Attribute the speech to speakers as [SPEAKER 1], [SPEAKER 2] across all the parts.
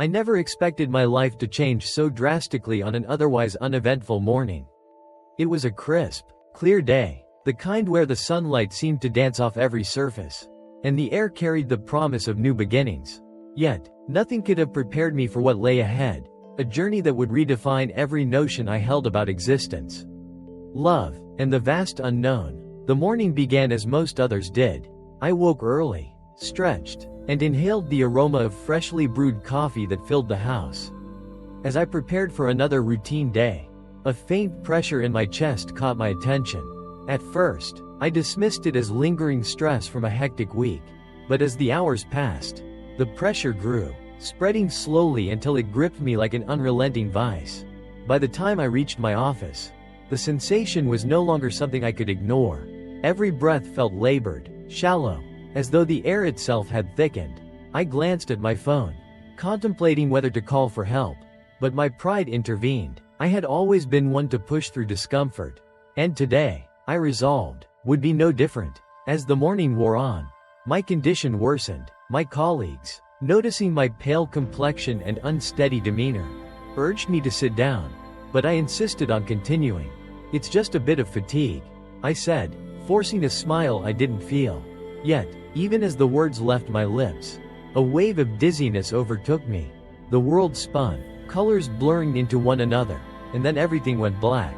[SPEAKER 1] I never expected my life to change so drastically on an otherwise uneventful morning. It was a crisp, clear day, the kind where the sunlight seemed to dance off every surface, and the air carried the promise of new beginnings. Yet, nothing could have prepared me for what lay ahead, a journey that would redefine every notion I held about existence, love, and the vast unknown. The morning began as most others did. I woke early, stretched, and inhaled the aroma of freshly brewed coffee that filled the house. As I prepared for another routine day, a faint pressure in my chest caught my attention. At first, I dismissed it as lingering stress from a hectic week, but as the hours passed, the pressure grew, spreading slowly until it gripped me like an unrelenting vice. By the time I reached my office, the sensation was no longer something I could ignore. Every breath felt labored, shallow, as though the air itself had thickened. I glanced at my phone, contemplating whether to call for help, but my pride intervened. I had always been one to push through discomfort, and today, I resolved, would be no different. As the morning wore on, my condition worsened. My colleagues, noticing my pale complexion and unsteady demeanor, urged me to sit down, but I insisted on continuing. "It's just a bit of fatigue," I said, forcing a smile I didn't feel. Yet, even as the words left my lips, a wave of dizziness overtook me. The world spun, colors blurring into one another, and then everything went black.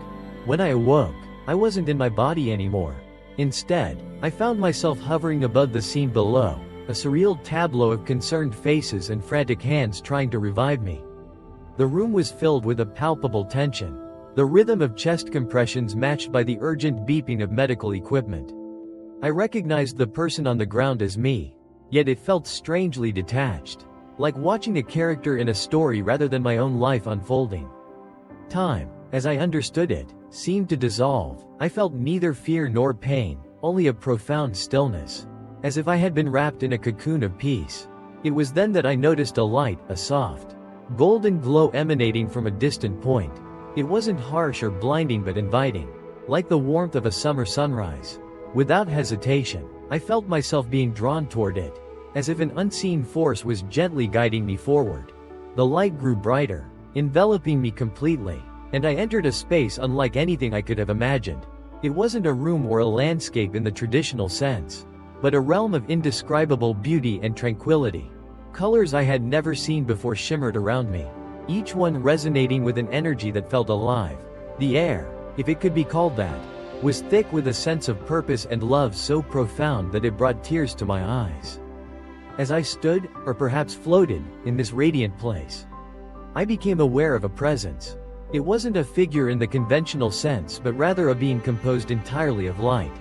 [SPEAKER 1] When I awoke, I wasn't in my body anymore. Instead, I found myself hovering above the scene below, a surreal tableau of concerned faces and frantic hands trying to revive me. The room was filled with a palpable tension, the rhythm of chest compressions matched by the urgent beeping of medical equipment. I recognized the person on the ground as me, yet it felt strangely detached, like watching a character in a story rather than my own life unfolding. Time, as I understood it, seemed to dissolve. I felt neither fear nor pain, only a profound stillness, as if I had been wrapped in a cocoon of peace. It was then that I noticed a light, a soft, golden glow emanating from a distant point. It wasn't harsh or blinding but inviting, like the warmth of a summer sunrise. Without hesitation, I felt myself being drawn toward it, as if an unseen force was gently guiding me forward. The light grew brighter, enveloping me completely, and I entered a space unlike anything I could have imagined. It wasn't a room or a landscape in the traditional sense, but a realm of indescribable beauty and tranquility. Colors I had never seen before shimmered around me, each one resonating with an energy that felt alive. The air, if it could be called that, was thick with a sense of purpose and love so profound that it brought tears to my eyes. As I stood, or perhaps floated, in this radiant place, I became aware of a presence. It wasn't a figure in the conventional sense but rather a being composed entirely of light.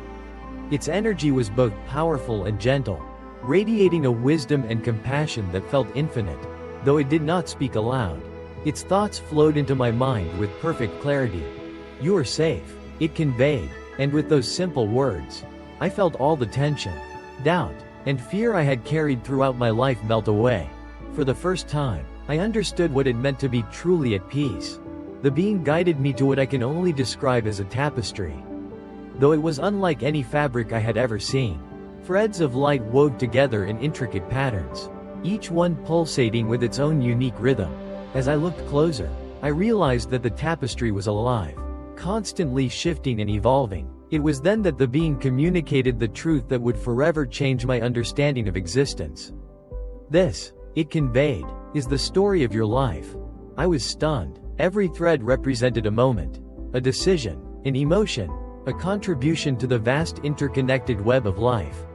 [SPEAKER 1] Its energy was both powerful and gentle, radiating a wisdom and compassion that felt infinite, though it did not speak aloud. Its thoughts flowed into my mind with perfect clarity. "You are safe," it conveyed, and with those simple words, I felt all the tension, doubt, and fear I had carried throughout my life melt away. For the first time, I understood what it meant to be truly at peace. The being guided me to what I can only describe as a tapestry. Though it was unlike any fabric I had ever seen, threads of light wove together in intricate patterns, each one pulsating with its own unique rhythm. As I looked closer, I realized that the tapestry was alive, constantly shifting and evolving. It was then that the being communicated the truth that would forever change my understanding of existence. "This," it conveyed, "is the story of your life." I was stunned. Every thread represented a moment, a decision, an emotion, a contribution to the vast interconnected web of life.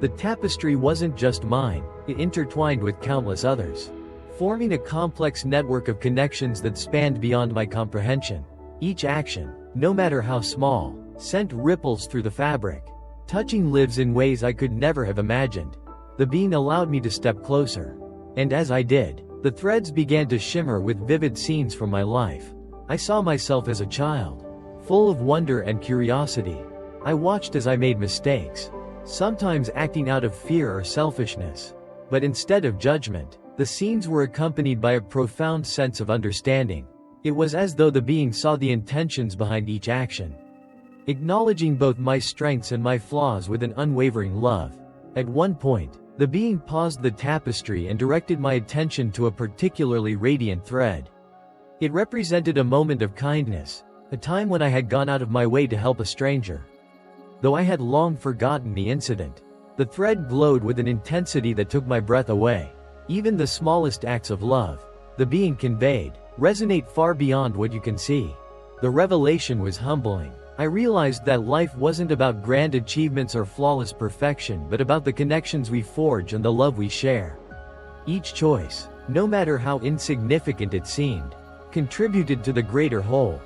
[SPEAKER 1] The tapestry wasn't just mine, it intertwined with countless others, forming a complex network of connections that spanned beyond my comprehension. Each action, no matter how small, sent ripples through the fabric, touching lives in ways I could never have imagined. The being allowed me to step closer, and as I did, the threads began to shimmer with vivid scenes from my life. I saw myself as a child, full of wonder and curiosity. I watched as I made mistakes, sometimes acting out of fear or selfishness. But instead of judgment, the scenes were accompanied by a profound sense of understanding. It was as though the being saw the intentions behind each action, acknowledging both my strengths and my flaws with an unwavering love. At one point, The being paused the tapestry and directed my attention to a particularly radiant thread. It represented a moment of kindness, a time when I had gone out of my way to help a stranger. Though I had long forgotten the incident, the thread glowed with an intensity that took my breath away. Even the smallest acts of love, the being conveyed, resonate far beyond what you can see. The revelation was humbling. I realized that life wasn't about grand achievements or flawless perfection, but about the connections we forge and the love we share. Each choice, no matter how insignificant it seemed, contributed to the greater whole.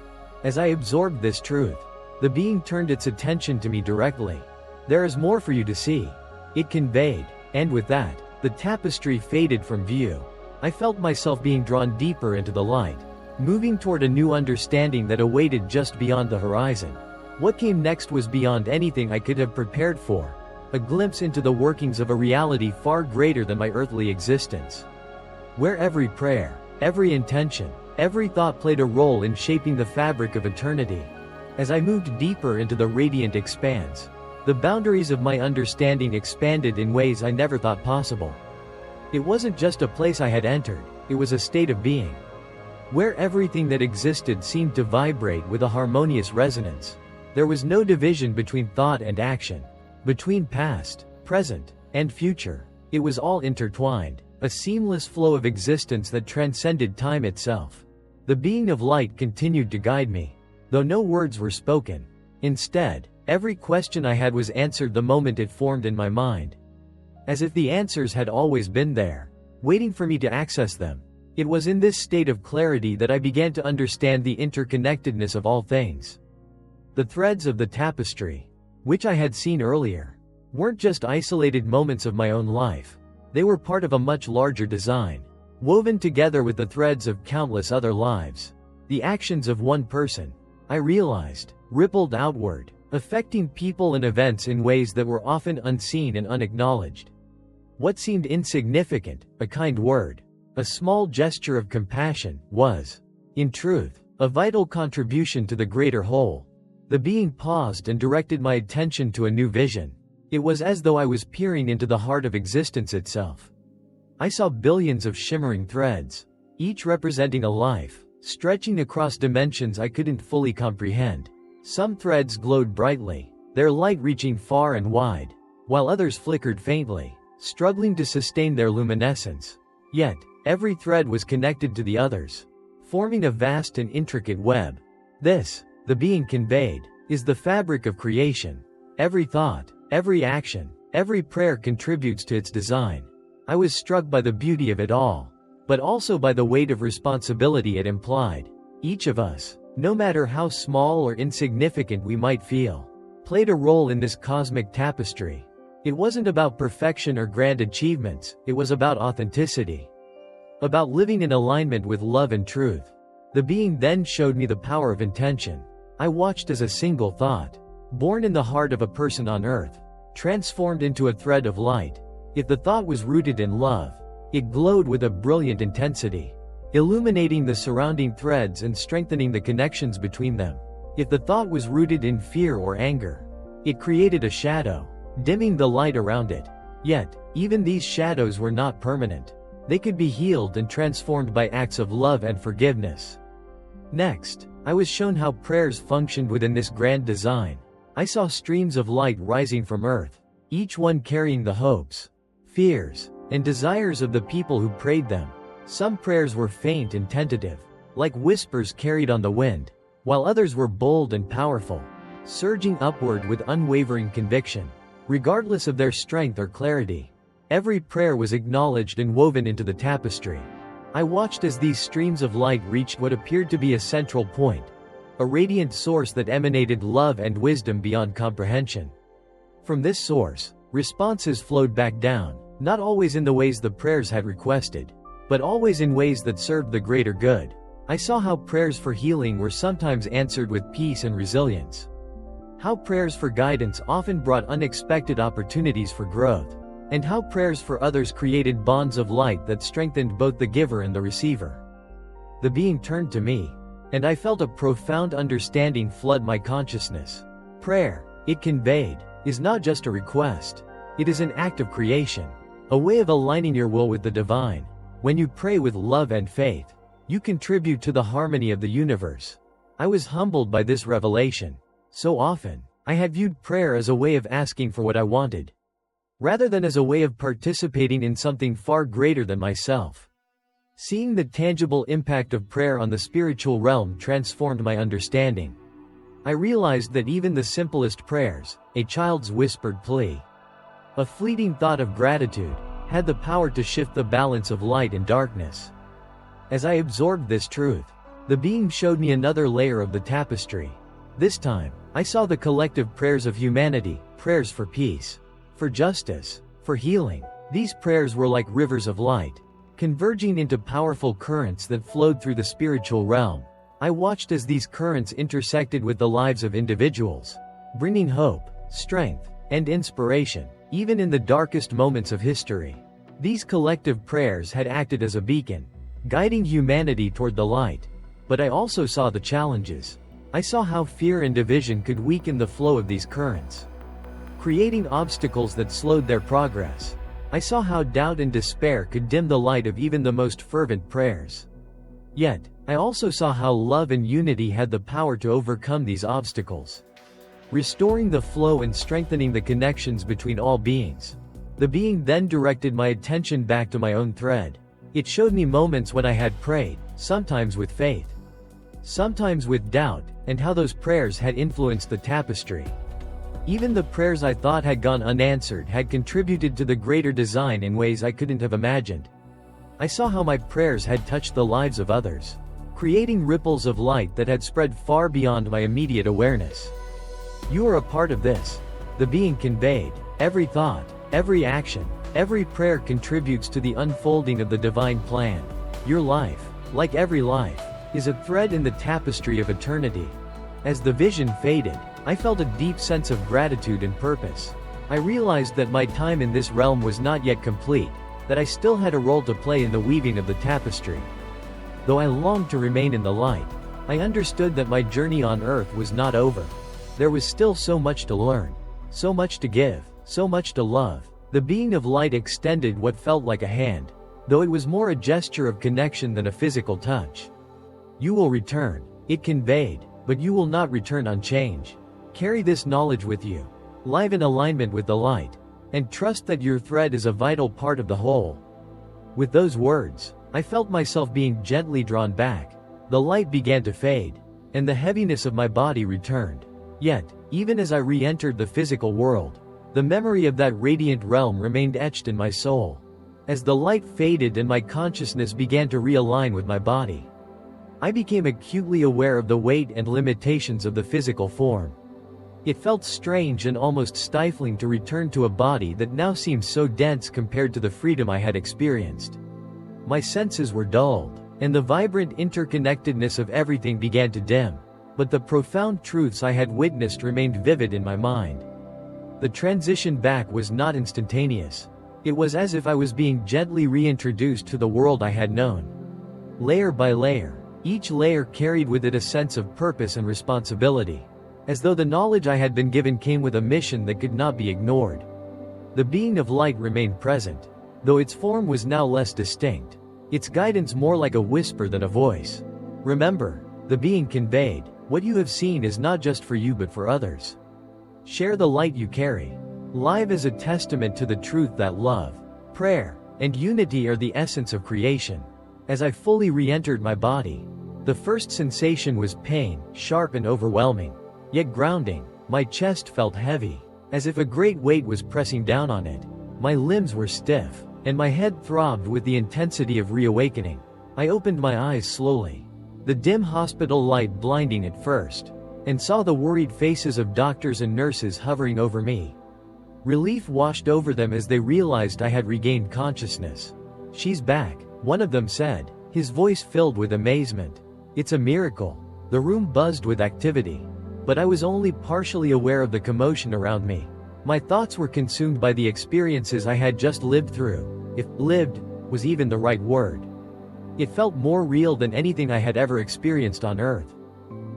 [SPEAKER 1] As I absorbed this truth, the being turned its attention to me directly. "There is more for you to see," it conveyed, and with that, the tapestry faded from view. I felt myself being drawn deeper into the light, moving toward a new understanding that awaited just beyond the horizon. What came next was beyond anything I could have prepared for, a glimpse into the workings of a reality far greater than my earthly existence, where every prayer, every intention, every thought played a role in shaping the fabric of eternity. As I moved deeper into the radiant expanse, the boundaries of my understanding expanded in ways I never thought possible. It wasn't just a place I had entered, it was a state of being, where everything that existed seemed to vibrate with a harmonious resonance. There was no division between thought and action, between past, present, and future. It was all intertwined, a seamless flow of existence that transcended time itself. The being of light continued to guide me, though no words were spoken. Instead, every question I had was answered the moment it formed in my mind, as if the answers had always been there, waiting for me to access them. It was in this state of clarity that I began to understand the interconnectedness of all things. The threads of the tapestry, which I had seen earlier, weren't just isolated moments of my own life. They were part of a much larger design, woven together with the threads of countless other lives. The actions of one person, I realized, rippled outward, affecting people and events in ways that were often unseen and unacknowledged. What seemed insignificant, a kind word, a small gesture of compassion, was, in truth, a vital contribution to the greater whole. The being paused and directed my attention to a new vision. It was as though I was peering into the heart of existence itself. I saw billions of shimmering threads, each representing a life, stretching across dimensions I couldn't fully comprehend. Some threads glowed brightly, their light reaching far and wide, while others flickered faintly, struggling to sustain their luminescence. Yet, every thread was connected to the others, forming a vast and intricate web. This, the being conveyed, is the fabric of creation. Every thought, every action, every prayer contributes to its design. I was struck by the beauty of it all, but also by the weight of responsibility it implied. Each of us, no matter how small or insignificant we might feel, played a role in this cosmic tapestry. It wasn't about perfection or grand achievements, it was about authenticity, about living in alignment with love and truth. The being then showed me the power of intention. I watched as a single thought, born in the heart of a person on earth, transformed into a thread of light. If the thought was rooted in love, it glowed with a brilliant intensity, illuminating the surrounding threads and strengthening the connections between them. If the thought was rooted in fear or anger, it created a shadow, dimming the light around it. Yet, even these shadows were not permanent. They could be healed and transformed by acts of love and forgiveness. Next, I was shown how prayers functioned within this grand design. I saw streams of light rising from earth, each one carrying the hopes, fears, and desires of the people who prayed them. Some prayers were faint and tentative, like whispers carried on the wind, while others were bold and powerful, surging upward with unwavering conviction. Regardless of their strength or clarity, every prayer was acknowledged and woven into the tapestry. I watched as these streams of light reached what appeared to be a central point, a radiant source that emanated love and wisdom beyond comprehension. From this source, responses flowed back down, not always in the ways the prayers had requested, but always in ways that served the greater good. I saw how prayers for healing were sometimes answered with peace and resilience, how prayers for guidance often brought unexpected opportunities for growth, and how prayers for others created bonds of light that strengthened both the giver and the receiver. The being turned to me, and I felt a profound understanding flood my consciousness. Prayer, it conveyed, is not just a request, it is an act of creation. a way of aligning your will with the divine. When you pray with love and faith, you contribute to the harmony of the universe. I was humbled by this revelation. So often, I had viewed prayer as a way of asking for what I wanted, rather than as a way of participating in something far greater than myself. Seeing the tangible impact of prayer on the spiritual realm transformed my understanding. I realized that even the simplest prayers, a child's whispered plea, a fleeting thought of gratitude, had the power to shift the balance of light and darkness. As I absorbed this truth, the being showed me another layer of the tapestry. This time, I saw the collective prayers of humanity, prayers for peace, for justice, for healing. These prayers were like rivers of light, converging into powerful currents that flowed through the spiritual realm. I watched as these currents intersected with the lives of individuals, bringing hope, strength, and inspiration, even in the darkest moments of history. These collective prayers had acted as a beacon, guiding humanity toward the light. But I also saw the challenges. I saw how fear and division could weaken the flow of these currents, creating obstacles that slowed their progress. I saw how doubt and despair could dim the light of even the most fervent prayers. Yet, I also saw how love and unity had the power to overcome these obstacles, restoring the flow and strengthening the connections between all beings. The being then directed my attention back to my own thread. It showed me moments when I had prayed, sometimes with faith, sometimes with doubt, and how those prayers had influenced the tapestry. Even the prayers I thought had gone unanswered had contributed to the greater design in ways I couldn't have imagined. I saw how my prayers had touched the lives of others, creating ripples of light that had spread far beyond my immediate awareness. You are a part of this. The being conveyed. Every thought, every action, every prayer contributes to the unfolding of the divine plan. Your life, like every life, is a thread in the tapestry of eternity. As the vision faded, I felt a deep sense of gratitude and purpose. I realized that my time in this realm was not yet complete, that I still had a role to play in the weaving of the tapestry. Though I longed to remain in the light, I understood that my journey on earth was not over. There was still so much to learn, so much to give, so much to love. The being of light extended what felt like a hand, though it was more a gesture of connection than a physical touch. You will return, it conveyed, but you will not return unchanged. Carry this knowledge with you, live in alignment with the light, and trust that your thread is a vital part of the whole. With those words, I felt myself being gently drawn back. The light began to fade, and the heaviness of my body returned. Yet, even as I re-entered the physical world, the memory of that radiant realm remained etched in my soul. As the light faded and my consciousness began to realign with my body, I became acutely aware of the weight and limitations of the physical form. It felt strange and almost stifling to return to a body that now seemed so dense compared to the freedom I had experienced. My senses were dulled, and the vibrant interconnectedness of everything began to dim. But the profound truths I had witnessed remained vivid in my mind. The transition back was not instantaneous. It was as if I was being gently reintroduced to the world I had known. Layer by layer, each layer carried with it a sense of purpose and responsibility, as though the knowledge I had been given came with a mission that could not be ignored. The being of light remained present, though its form was now less distinct, its guidance more like a whisper than a voice. Remember, the being conveyed, what you have seen is not just for you but for others. Share the light you carry. Live as a testament to the truth that love, prayer, and unity are the essence of creation. As I fully re-entered my body, the first sensation was pain, sharp and overwhelming, yet grounding. My chest felt heavy, as if a great weight was pressing down on it. My limbs were stiff, and my head throbbed with the intensity of reawakening. I opened my eyes slowly, the dim hospital light blinding at first, and saw the worried faces of doctors and nurses hovering over me. Relief washed over them as they realized I had regained consciousness. "She's back," one of them said, his voice filled with amazement. "It's a miracle." The room buzzed with activity, but I was only partially aware of the commotion around me. My thoughts were consumed by the experiences I had just lived through, if lived was even the right word. It felt more real than anything I had ever experienced on Earth.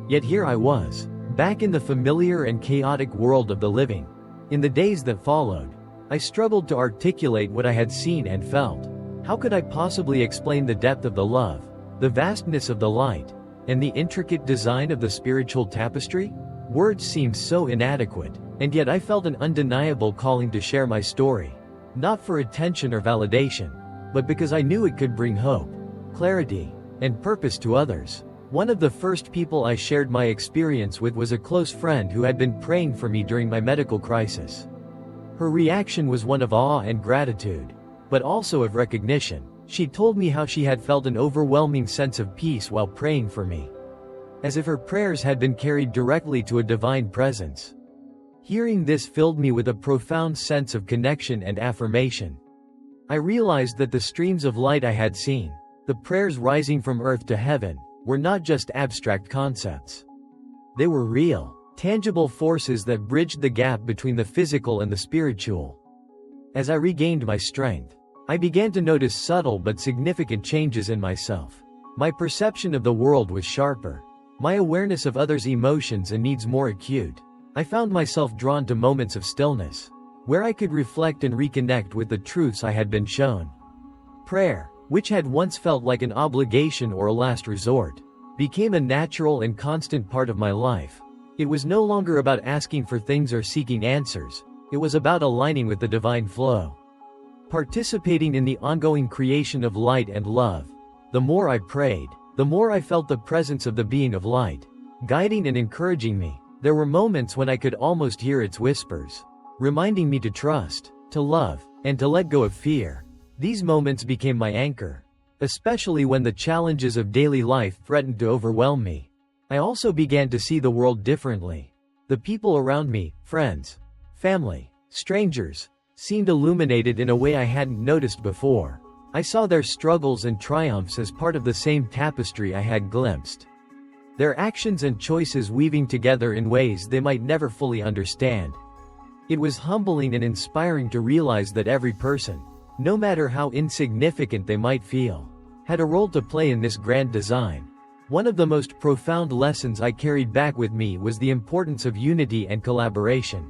[SPEAKER 1] Yet here I was, back in the familiar and chaotic world of the living. In the days that followed, I struggled to articulate what I had seen and felt. How could I possibly explain the depth of the love, the vastness of the light, and the intricate design of the spiritual tapestry? Words seemed so inadequate, and yet I felt an undeniable calling to share my story. Not for attention or validation, but because I knew it could bring hope, clarity, and purpose to others. One of the first people I shared my experience with was a close friend who had been praying for me during my medical crisis. Her reaction was one of awe and gratitude, but also of recognition. She told me how she had felt an overwhelming sense of peace while praying for me, as if her prayers had been carried directly to a divine presence. Hearing this filled me with a profound sense of connection and affirmation. I realized that the streams of light I had seen, the prayers rising from earth to heaven, were not just abstract concepts. They were real, tangible forces that bridged the gap between the physical and the spiritual. As I regained my strength, I began to notice subtle but significant changes in myself. My perception of the world was sharper, my awareness of others' emotions and needs more acute. I found myself drawn to moments of stillness, where I could reflect and reconnect with the truths I had been shown. Prayer, which had once felt like an obligation or a last resort, became a natural and constant part of my life. It was no longer about asking for things or seeking answers, it was about aligning with the divine flow. Participating in the ongoing creation of light and love. The more I prayed, the more I felt the presence of the being of light, guiding and encouraging me. There were moments when I could almost hear its whispers, reminding me to trust, to love, and to let go of fear. These moments became my anchor, especially when the challenges of daily life threatened to overwhelm me. I also began to see the world differently. The people around me, friends, family, strangers, seemed illuminated in a way I hadn't noticed before. I saw their struggles and triumphs as part of the same tapestry I had glimpsed. Their actions and choices weaving together in ways they might never fully understand. It was humbling and inspiring to realize that every person, no matter how insignificant they might feel, had a role to play in this grand design. One of the most profound lessons I carried back with me was the importance of unity and collaboration.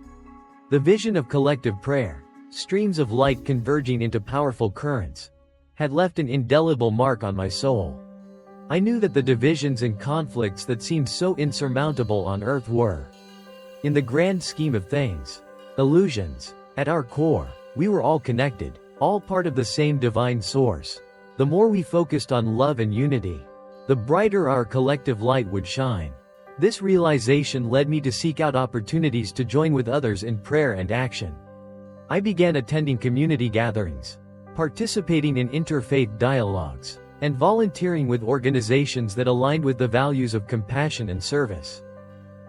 [SPEAKER 1] The vision of collective prayer, streams of light converging into powerful currents, had left an indelible mark on my soul. I knew that the divisions and conflicts that seemed so insurmountable on earth were, in the grand scheme of things, illusions. At our core, we were all connected, all part of the same divine source. The more we focused on love and unity, the brighter our collective light would shine. This realization led me to seek out opportunities to join with others in prayer and action. I began attending community gatherings, participating in interfaith dialogues, and volunteering with organizations that aligned with the values of compassion and service.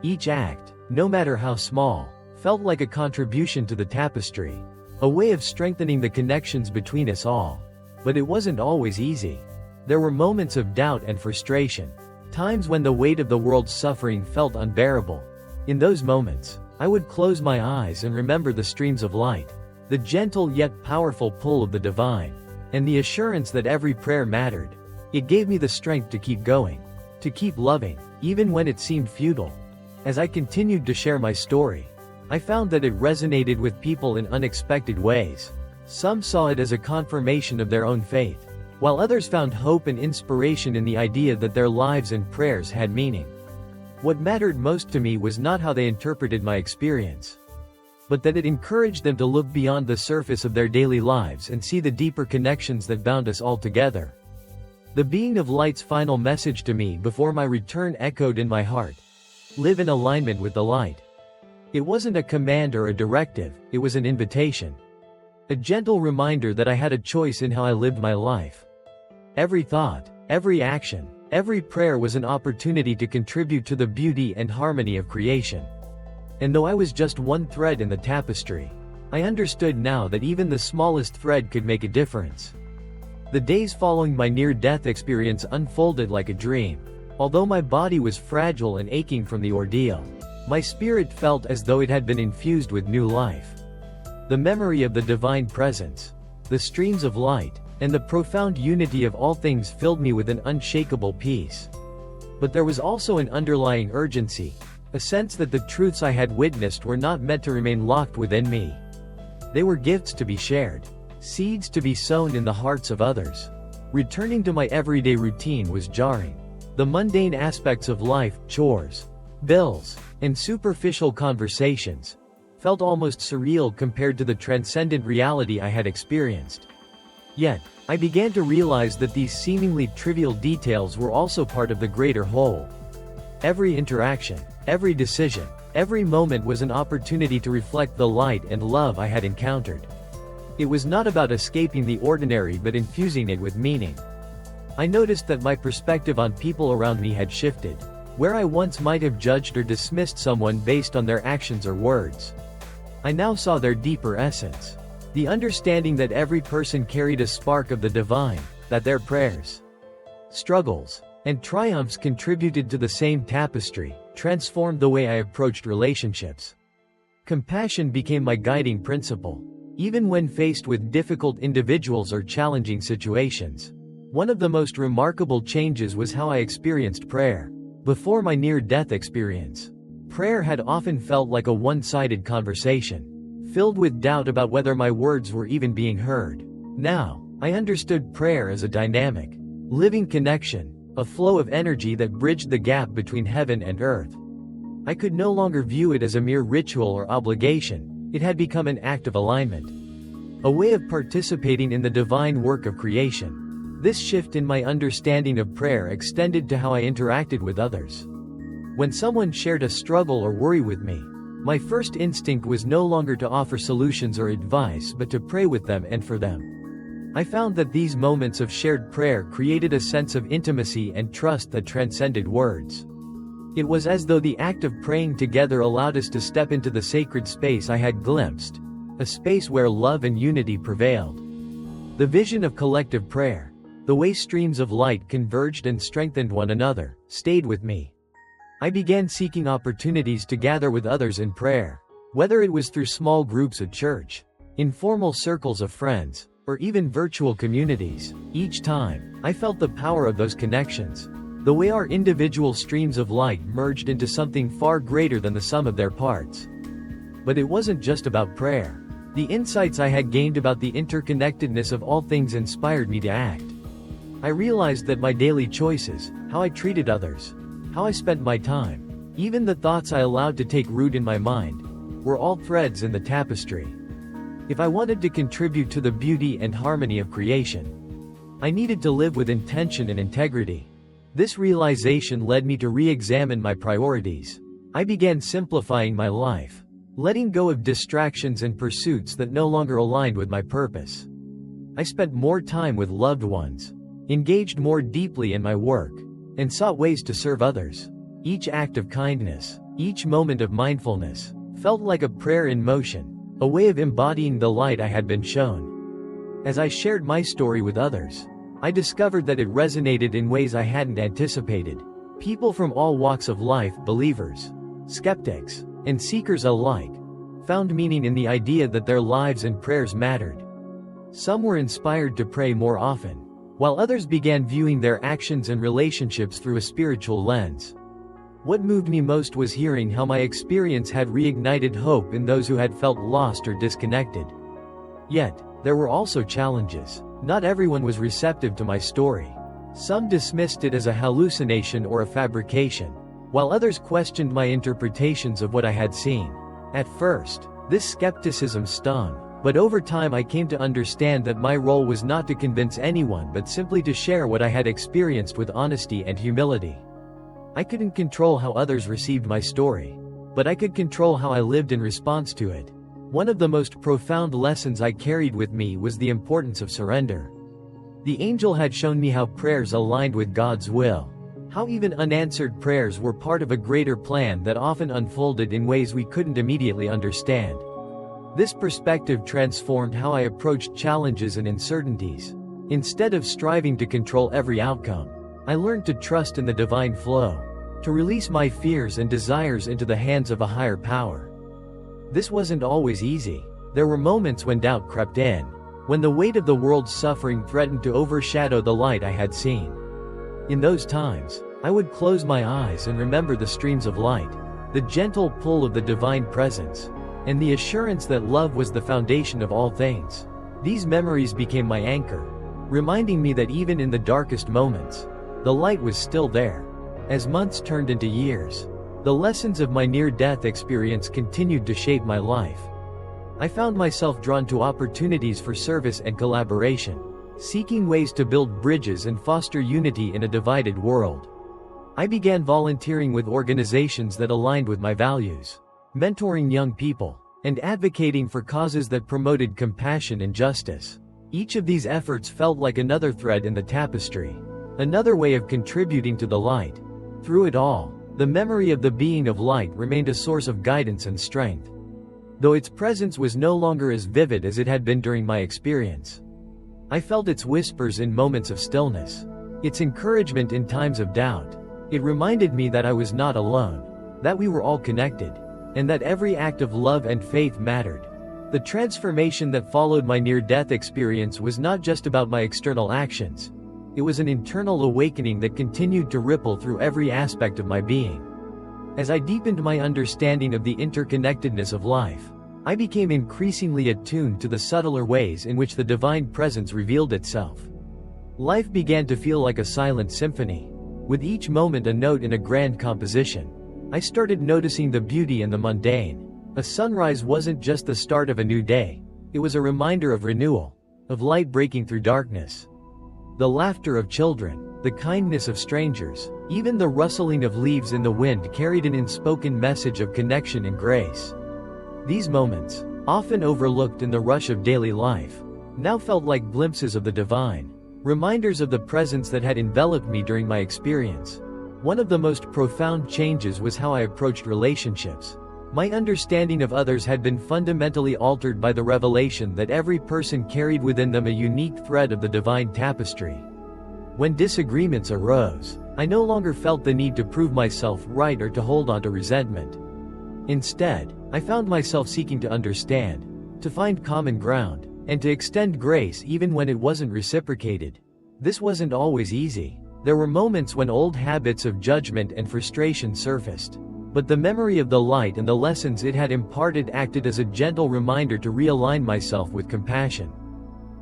[SPEAKER 1] Each act, no matter how small, felt like a contribution to the tapestry, a way of strengthening the connections between us all. But it wasn't always easy. There were moments of doubt and frustration, times when the weight of the world's suffering felt unbearable. In those moments, I would close my eyes and remember the streams of light, the gentle yet powerful pull of the divine, and the assurance that every prayer mattered. It gave me the strength to keep going, to keep loving, even when it seemed futile. As I continued to share my story, I found that it resonated with people in unexpected ways. Some saw it as a confirmation of their own faith, while others found hope and inspiration in the idea that their lives and prayers had meaning. What mattered most to me was not how they interpreted my experience, but that it encouraged them to look beyond the surface of their daily lives and see the deeper connections that bound us all together. The being of light's final message to me before my return echoed in my heart: live in alignment with the light. It wasn't a command or a directive, it was an invitation. A gentle reminder that I had a choice in how I lived my life. Every thought, every action, every prayer was an opportunity to contribute to the beauty and harmony of creation. And though I was just one thread in the tapestry, I understood now that even the smallest thread could make a difference. The days following my near-death experience unfolded like a dream. Although my body was fragile and aching from the ordeal, my spirit felt as though it had been infused with new life. The memory of the divine presence, the streams of light, and the profound unity of all things filled me with an unshakable peace. But there was also an underlying urgency, a sense that the truths I had witnessed were not meant to remain locked within me. They were gifts to be shared, seeds to be sown in the hearts of others. Returning to my everyday routine was jarring. The mundane aspects of life, chores, bills, and superficial conversations, felt almost surreal compared to the transcendent reality I had experienced. Yet, I began to realize that these seemingly trivial details were also part of the greater whole. Every interaction, every decision, every moment was an opportunity to reflect the light and love I had encountered. It was not about escaping the ordinary but infusing it with meaning. I noticed that my perspective on people around me had shifted. Where I once might have judged or dismissed someone based on their actions or words, I now saw their deeper essence. The understanding that every person carried a spark of the divine, that their prayers, struggles, and triumphs contributed to the same tapestry, transformed the way I approached relationships. Compassion became my guiding principle, even when faced with difficult individuals or challenging situations. One of the most remarkable changes was how I experienced prayer. Before my near-death experience, prayer had often felt like a one-sided conversation, filled with doubt about whether my words were even being heard. Now, I understood prayer as a dynamic, living connection, a flow of energy that bridged the gap between heaven and earth. I could no longer view it as a mere ritual or obligation. It had become an act of alignment, a way of participating in the divine work of creation. This shift in my understanding of prayer extended to how I interacted with others. When someone shared a struggle or worry with me, my first instinct was no longer to offer solutions or advice but to pray with them and for them. I found that these moments of shared prayer created a sense of intimacy and trust that transcended words. It was as though the act of praying together allowed us to step into the sacred space I had glimpsed, a space where love and unity prevailed. The vision of collective prayer, the way streams of light converged and strengthened one another, stayed with me. I began seeking opportunities to gather with others in prayer, whether it was through small groups at church, informal circles of friends, or even virtual communities. Each time, I felt the power of those connections, the way our individual streams of light merged into something far greater than the sum of their parts. But it wasn't just about prayer. The insights I had gained about the interconnectedness of all things inspired me to act. I realized that my daily choices, how I treated others, how I spent my time, even the thoughts I allowed to take root in my mind, were all threads in the tapestry. If I wanted to contribute to the beauty and harmony of creation, I needed to live with intention and integrity. This realization led me to re-examine my priorities. I began simplifying my life, letting go of distractions and pursuits that no longer aligned with my purpose. I spent more time with loved ones, engaged more deeply in my work, and sought ways to serve others. Each act of kindness, each moment of mindfulness, felt like a prayer in motion, a way of embodying the light I had been shown. As I shared my story with others, I discovered that it resonated in ways I hadn't anticipated. People from all walks of life, believers, skeptics, and seekers alike, found meaning in the idea that their lives and prayers mattered. Some were inspired to pray more often, while others began viewing their actions and relationships through a spiritual lens. What moved me most was hearing how my experience had reignited hope in those who had felt lost or disconnected. Yet, there were also challenges. Not everyone was receptive to my story. Some dismissed it as a hallucination or a fabrication, while others questioned my interpretations of what I had seen. At first, this skepticism stung, but over time I came to understand that my role was not to convince anyone but simply to share what I had experienced with honesty and humility. I couldn't control how others received my story, but I could control how I lived in response to it. One of the most profound lessons I carried with me was the importance of surrender. The angel had shown me how prayers aligned with God's will, how even unanswered prayers were part of a greater plan that often unfolded in ways we couldn't immediately understand. This perspective transformed how I approached challenges and uncertainties. Instead of striving to control every outcome, I learned to trust in the divine flow, to release my fears and desires into the hands of a higher power. This wasn't always easy. There were moments when doubt crept in, when the weight of the world's suffering threatened to overshadow the light I had seen. In those times, I would close my eyes and remember the streams of light, the gentle pull of the divine presence, and the assurance that love was the foundation of all things. These memories became my anchor, reminding me that even in the darkest moments, the light was still there. As months turned into years, the lessons of my near-death experience continued to shape my life. I found myself drawn to opportunities for service and collaboration, seeking ways to build bridges and foster unity in a divided world. I began volunteering with organizations that aligned with my values, mentoring young people, and advocating for causes that promoted compassion and justice. Each of these efforts felt like another thread in the tapestry, another way of contributing to the light. Through it all, the memory of the being of light remained a source of guidance and strength, though its presence was no longer as vivid as it had been during my experience. I felt its whispers in moments of stillness, its encouragement in times of doubt. It reminded me that I was not alone, that we were all connected, and that every act of love and faith mattered. The transformation that followed my near-death experience was not just about my external actions. It was an internal awakening that continued to ripple through every aspect of my being. As I deepened my understanding of the interconnectedness of life, I became increasingly attuned to the subtler ways in which the divine presence revealed itself. Life began to feel like a silent symphony, with each moment a note in a grand composition. I started noticing the beauty in the mundane. A sunrise wasn't just the start of a new day, it was a reminder of renewal, of light breaking through darkness. The laughter of children, the kindness of strangers, even the rustling of leaves in the wind carried an unspoken message of connection and grace. These moments, often overlooked in the rush of daily life, now felt like glimpses of the divine, reminders of the presence that had enveloped me during my experience. One of the most profound changes was how I approached relationships. My understanding of others had been fundamentally altered by the revelation that every person carried within them a unique thread of the divine tapestry. When disagreements arose, I no longer felt the need to prove myself right or to hold on to resentment. Instead, I found myself seeking to understand, to find common ground, and to extend grace even when it wasn't reciprocated. This wasn't always easy. There were moments when old habits of judgment and frustration surfaced, but the memory of the light and the lessons it had imparted acted as a gentle reminder to realign myself with compassion.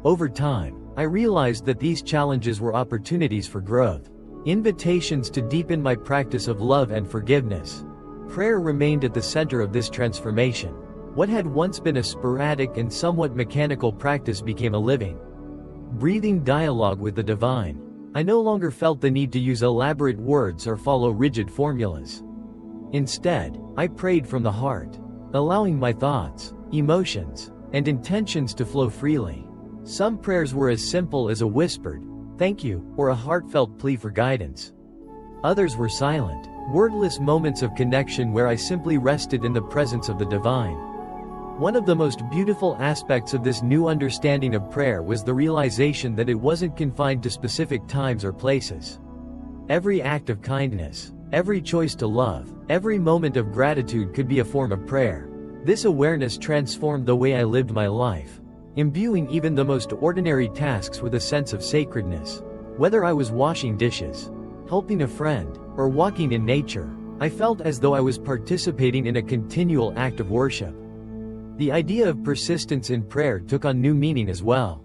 [SPEAKER 1] Over time, I realized that these challenges were opportunities for growth, invitations to deepen my practice of love and forgiveness. Prayer remained at the center of this transformation. What had once been a sporadic and somewhat mechanical practice became a living, breathing dialogue with the divine. I no longer felt the need to use elaborate words or follow rigid formulas. Instead, I prayed from the heart, allowing my thoughts, emotions, and intentions to flow freely. Some prayers were as simple as a whispered, "Thank you," or a heartfelt plea for guidance. Others were silent, wordless moments of connection where I simply rested in the presence of the divine. One of the most beautiful aspects of this new understanding of prayer was the realization that it wasn't confined to specific times or places. Every act of kindness, every choice to love, every moment of gratitude could be a form of prayer. This awareness transformed the way I lived my life, imbuing even the most ordinary tasks with a sense of sacredness. Whether I was washing dishes, helping a friend, or walking in nature, I felt as though I was participating in a continual act of worship. The idea of persistence in prayer took on new meaning as well.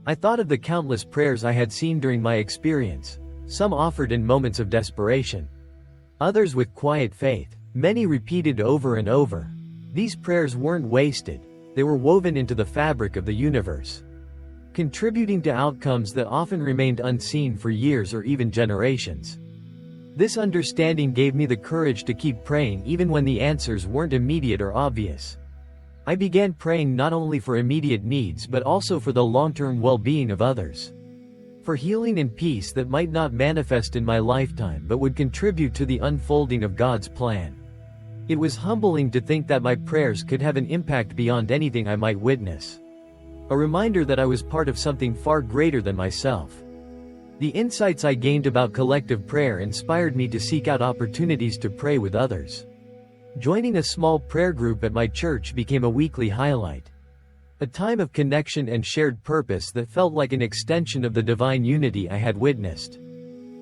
[SPEAKER 1] I thought of the countless prayers I had seen during my experience, some offered in moments of desperation, others with quiet faith, many repeated over and over. These prayers weren't wasted, they were woven into the fabric of the universe, contributing to outcomes that often remained unseen for years or even generations. This understanding gave me the courage to keep praying even when the answers weren't immediate or obvious. I began praying not only for immediate needs but also for the long-term well-being of others, for healing and peace that might not manifest in my lifetime but would contribute to the unfolding of God's plan. It was humbling to think that my prayers could have an impact beyond anything I might witness, a reminder that I was part of something far greater than myself. The insights I gained about collective prayer inspired me to seek out opportunities to pray with others. Joining a small prayer group at my church became a weekly highlight, a time of connection and shared purpose that felt like an extension of the divine unity I had witnessed.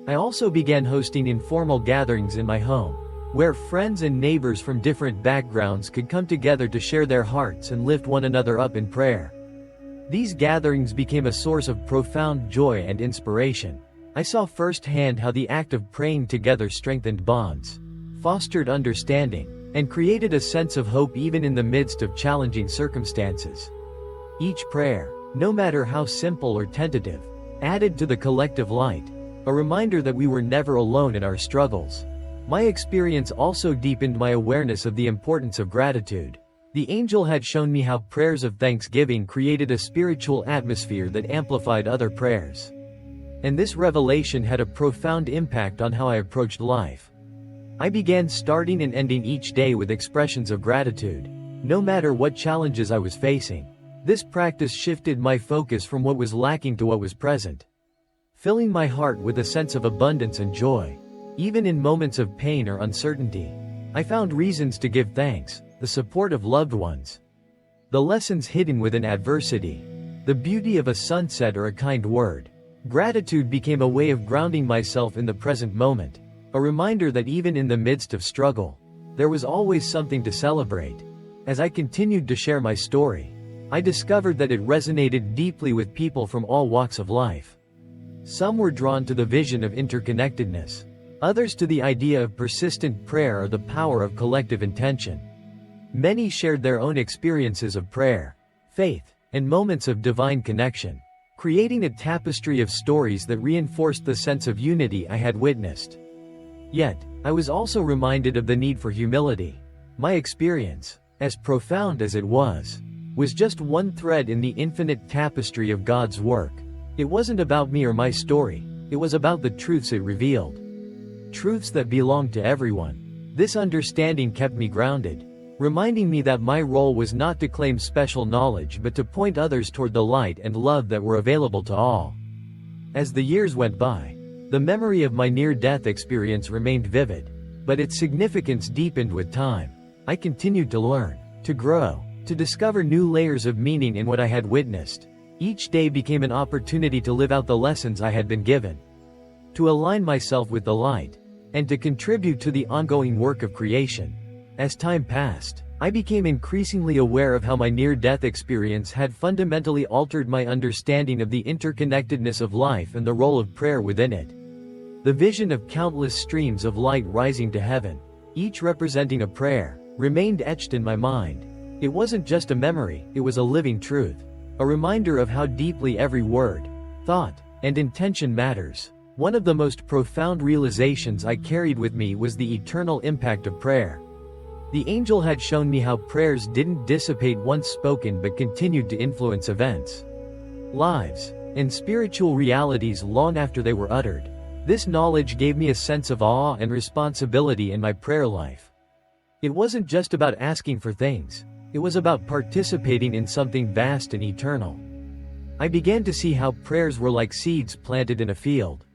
[SPEAKER 1] I also began hosting informal gatherings in my home, where friends and neighbors from different backgrounds could come together to share their hearts and lift one another up in prayer. These gatherings became a source of profound joy and inspiration. I saw firsthand how the act of praying together strengthened bonds, fostered understanding, and created a sense of hope even in the midst of challenging circumstances. Each prayer, no matter how simple or tentative, added to the collective light, a reminder that we were never alone in our struggles. My experience also deepened my awareness of the importance of gratitude. The angel had shown me how prayers of thanksgiving created a spiritual atmosphere that amplified other prayers. And this revelation had a profound impact on how I approached life. I began starting and ending each day with expressions of gratitude, no matter what challenges I was facing. This practice shifted my focus from what was lacking to what was present, filling my heart with a sense of abundance and joy. Even in moments of pain or uncertainty, I found reasons to give thanks: the support of loved ones, the lessons hidden within adversity, the beauty of a sunset or a kind word. Gratitude became a way of grounding myself in the present moment, a reminder that even in the midst of struggle, there was always something to celebrate. As I continued to share my story, I discovered that it resonated deeply with people from all walks of life. Some were drawn to the vision of interconnectedness, others to the idea of persistent prayer or the power of collective intention. Many shared their own experiences of prayer, faith, and moments of divine connection, creating a tapestry of stories that reinforced the sense of unity I had witnessed. Yet, I was also reminded of the need for humility. My experience, as profound as it was just one thread in the infinite tapestry of God's work. It wasn't about me or my story, it was about the truths it revealed. Truths that belonged to everyone. This understanding kept me grounded, reminding me that my role was not to claim special knowledge but to point others toward the light and love that were available to all. As the years went by, the memory of my near-death experience remained vivid, but its significance deepened with time. I continued to learn, to grow, to discover new layers of meaning in what I had witnessed. Each day became an opportunity to live out the lessons I had been given, to align myself with the light, and to contribute to the ongoing work of creation. As time passed, I became increasingly aware of how my near-death experience had fundamentally altered my understanding of the interconnectedness of life and the role of prayer within it. The vision of countless streams of light rising to heaven, each representing a prayer, remained etched in my mind. It wasn't just a memory, it was a living truth, a reminder of how deeply every word, thought, and intention matters. One of the most profound realizations I carried with me was the eternal impact of prayer. The angel had shown me how prayers didn't dissipate once spoken but continued to influence events, lives, and spiritual realities long after they were uttered. This knowledge gave me a sense of awe and responsibility in my prayer life. It wasn't just about asking for things, it was about participating in something vast and eternal. I began to see how prayers were like seeds planted in a field,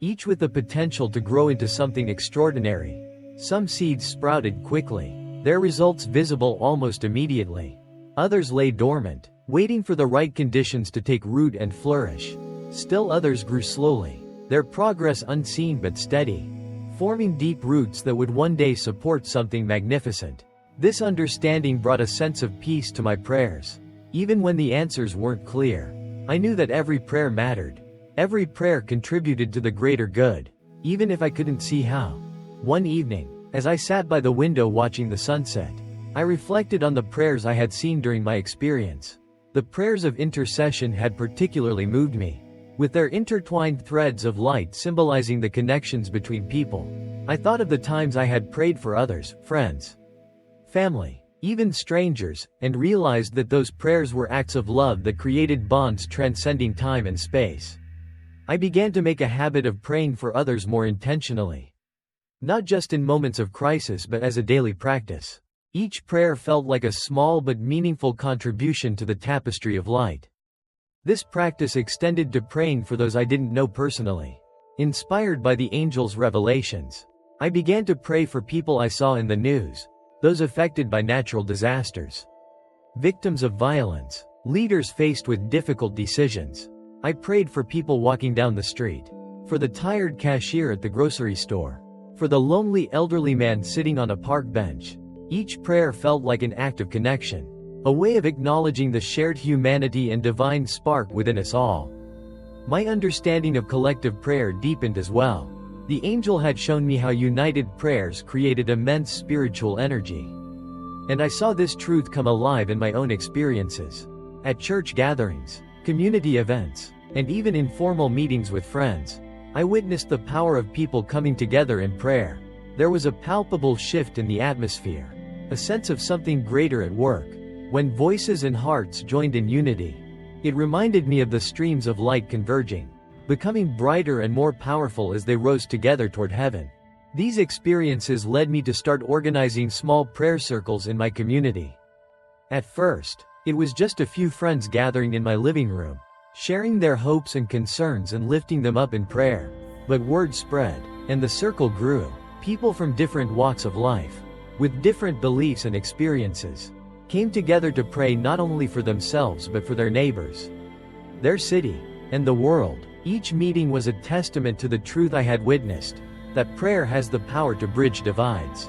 [SPEAKER 1] each with the potential to grow into something extraordinary. Some seeds sprouted quickly, their results visible almost immediately. Others lay dormant, waiting for the right conditions to take root and flourish. Still others grew slowly, their progress unseen but steady, forming deep roots that would one day support something magnificent. This understanding brought a sense of peace to my prayers. Even when the answers weren't clear, I knew that every prayer mattered. Every prayer contributed to the greater good, even if I couldn't see how. One evening, as I sat by the window watching the sunset, I reflected on the prayers I had seen during my experience. The prayers of intercession had particularly moved me, with their intertwined threads of light symbolizing the connections between people. I thought of the times I had prayed for others, friends, family, even strangers, and realized that those prayers were acts of love that created bonds transcending time and space. I began to make a habit of praying for others more intentionally, not just in moments of crisis but as a daily practice. Each prayer felt like a small but meaningful contribution to the tapestry of light. This practice extended to praying for those I didn't know personally. Inspired by the angel's revelations, I began to pray for people I saw in the news, those affected by natural disasters, victims of violence, leaders faced with difficult decisions. I prayed for people walking down the street, for the tired cashier at the grocery store, For the lonely elderly man sitting on a park bench. Each prayer felt like an act of connection, a way of acknowledging the shared humanity and divine spark within us all. My understanding of collective prayer deepened as well. The angel had shown me how united prayers created immense spiritual energy. And I saw this truth come alive in my own experiences. At church gatherings, community events, and even informal meetings with friends, I witnessed the power of people coming together in prayer. There was a palpable shift in the atmosphere, a sense of something greater at work. When voices and hearts joined in unity, it reminded me of the streams of light converging, becoming brighter and more powerful as they rose together toward heaven. These experiences led me to start organizing small prayer circles in my community. At first, it was just a few friends gathering in my living room, sharing their hopes and concerns and lifting them up in prayer. But word spread, and the circle grew. People from different walks of life, with different beliefs and experiences, came together to pray not only for themselves but for their neighbors, their city, and the world. Each meeting was a testament to the truth I had witnessed, that prayer has the power to bridge divides,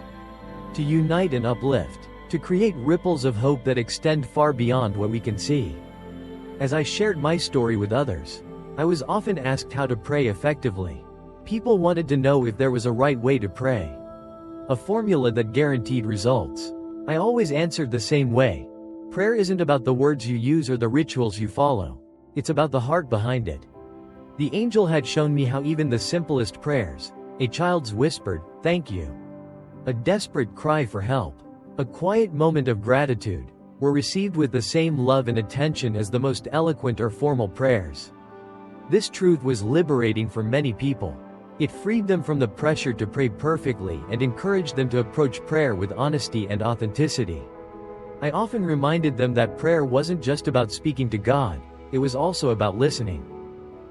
[SPEAKER 1] to unite and uplift, to create ripples of hope that extend far beyond what we can see. As I shared my story with others, I was often asked how to pray effectively. People wanted to know if there was a right way to pray, a formula that guaranteed results. I always answered the same way. Prayer isn't about the words you use or the rituals you follow. It's about the heart behind it. The angel had shown me how even the simplest prayers, a child's whispered, "Thank you," a desperate cry for help, a quiet moment of gratitude, were received with the same love and attention as the most eloquent or formal prayers. This truth was liberating for many people. It freed them from the pressure to pray perfectly and encouraged them to approach prayer with honesty and authenticity. I often reminded them that prayer wasn't just about speaking to God, it was also about listening,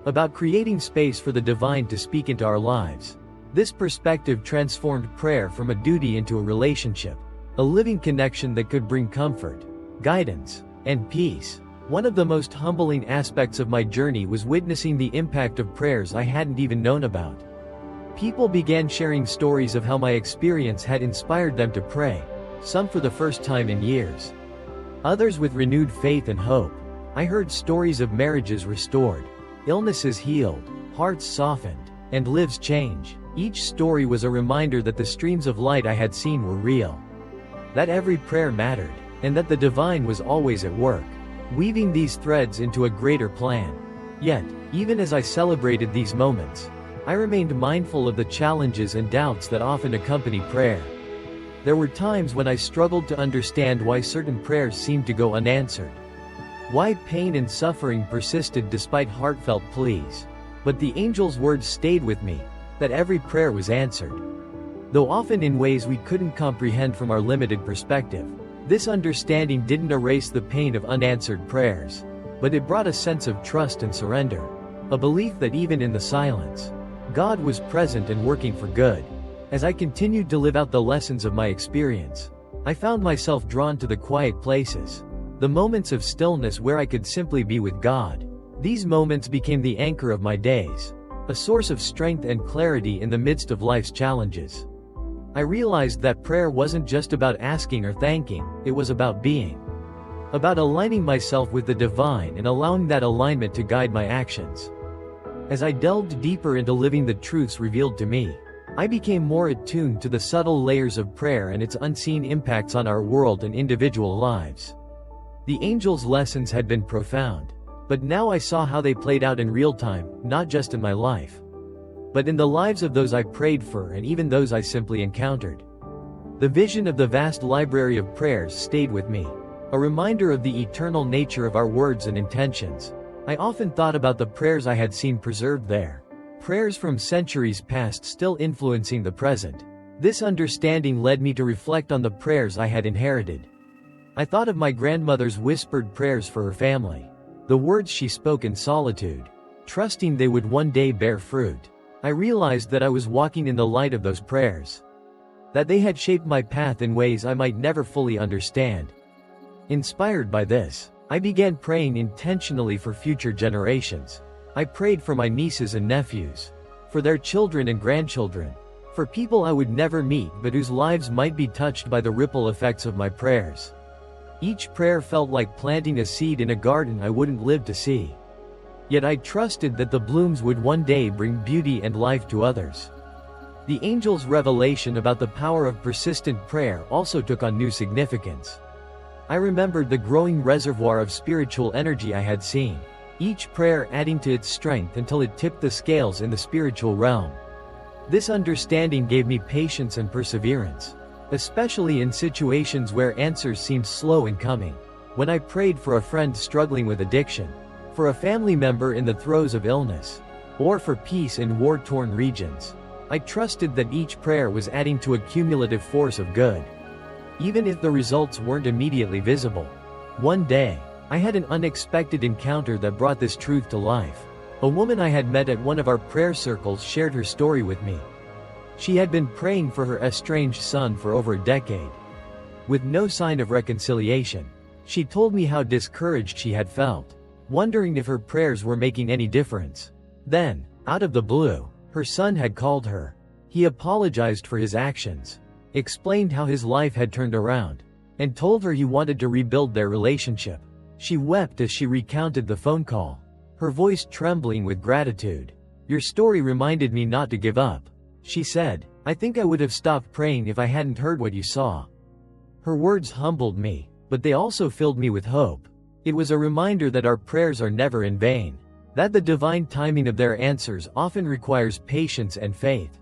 [SPEAKER 1] about creating space for the divine to speak into our lives. This perspective transformed prayer from a duty into a relationship, a living connection that could bring comfort, guidance, and peace. One of the most humbling aspects of my journey was witnessing the impact of prayers I hadn't even known about. People began sharing stories of how my experience had inspired them to pray, some for the first time in years, others with renewed faith and hope. I heard stories of marriages restored, illnesses healed, hearts softened, and lives changed. Each story was a reminder that the streams of light I had seen were real, that every prayer mattered, and that the divine was always at work, weaving these threads into a greater plan. Yet, even as I celebrated these moments, I remained mindful of the challenges and doubts that often accompany prayer. There were times when I struggled to understand why certain prayers seemed to go unanswered, why pain and suffering persisted despite heartfelt pleas. But the angel's words stayed with me, that every prayer was answered, though often in ways we couldn't comprehend from our limited perspective. This understanding didn't erase the pain of unanswered prayers, but it brought a sense of trust and surrender, a belief that even in the silence, God was present and working for good. As I continued to live out the lessons of my experience, I found myself drawn to the quiet places, the moments of stillness where I could simply be with God. These moments became the anchor of my days, a source of strength and clarity in the midst of life's challenges. I realized that prayer wasn't just about asking or thanking, it was about being, about aligning myself with the divine and allowing that alignment to guide my actions. As I delved deeper into living the truths revealed to me, I became more attuned to the subtle layers of prayer and its unseen impacts on our world and individual lives. The angel's lessons had been profound, but now I saw how they played out in real time, not just in my life, but in the lives of those I prayed for and even those I simply encountered. The vision of the vast library of prayers stayed with me, a reminder of the eternal nature of our words and intentions. I often thought about the prayers I had seen preserved there, prayers from centuries past still influencing the present. This understanding led me to reflect on the prayers I had inherited. I thought of my grandmother's whispered prayers for her family, the words she spoke in solitude, trusting they would one day bear fruit. I realized that I was walking in the light of those prayers, that they had shaped my path in ways I might never fully understand. Inspired by this, I began praying intentionally for future generations. I prayed for my nieces and nephews, for their children and grandchildren, for people I would never meet but whose lives might be touched by the ripple effects of my prayers. Each prayer felt like planting a seed in a garden I wouldn't live to see. Yet I trusted that the blooms would one day bring beauty and life to others. The angel's revelation about the power of persistent prayer also took on new significance. I remembered the growing reservoir of spiritual energy I had seen, each prayer adding to its strength until it tipped the scales in the spiritual realm. This understanding gave me patience and perseverance, especially in situations where answers seemed slow in coming. When I prayed for a friend struggling with addiction, for a family member in the throes of illness, or for peace in war-torn regions, I trusted that each prayer was adding to a cumulative force of good, even if the results weren't immediately visible. One day, I had an unexpected encounter that brought this truth to life. A woman I had met at one of our prayer circles shared her story with me. She had been praying for her estranged son for over a decade. With no sign of reconciliation, she told me how discouraged she had felt, wondering if her prayers were making any difference. Then, out of the blue, her son had called her. He apologized for his actions, explained how his life had turned around, and told her he wanted to rebuild their relationship. She wept as she recounted the phone call, her voice trembling with gratitude. "Your story reminded me not to give up," she said. "I think I would have stopped praying if I hadn't heard what you saw." Her words humbled me, but they also filled me with hope. It was a reminder that our prayers are never in vain, that the divine timing of their answers often requires patience and faith.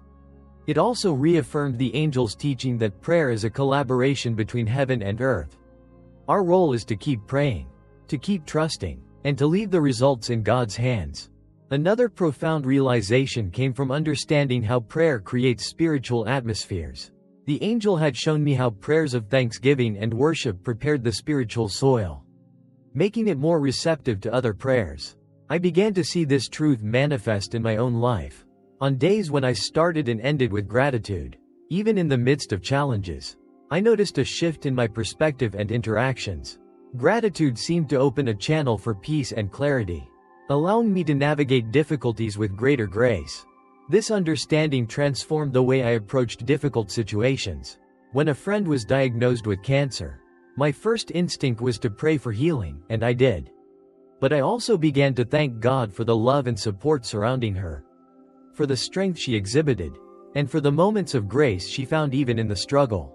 [SPEAKER 1] It also reaffirmed the angel's teaching that prayer is a collaboration between heaven and earth. Our role is to keep praying, to keep trusting, and to leave the results in God's hands. Another profound realization came from understanding how prayer creates spiritual atmospheres. The angel had shown me how prayers of thanksgiving and worship prepared the spiritual soil, making it more receptive to other prayers. I began to see this truth manifest in my own life. On days when I started and ended with gratitude, even in the midst of challenges, I noticed a shift in my perspective and interactions. Gratitude seemed to open a channel for peace and clarity, allowing me to navigate difficulties with greater grace. This understanding transformed the way I approached difficult situations. When a friend was diagnosed with cancer, my first instinct was to pray for healing, and I did. But I also began to thank God for the love and support surrounding her, for the strength she exhibited, and for the moments of grace she found even in the struggle.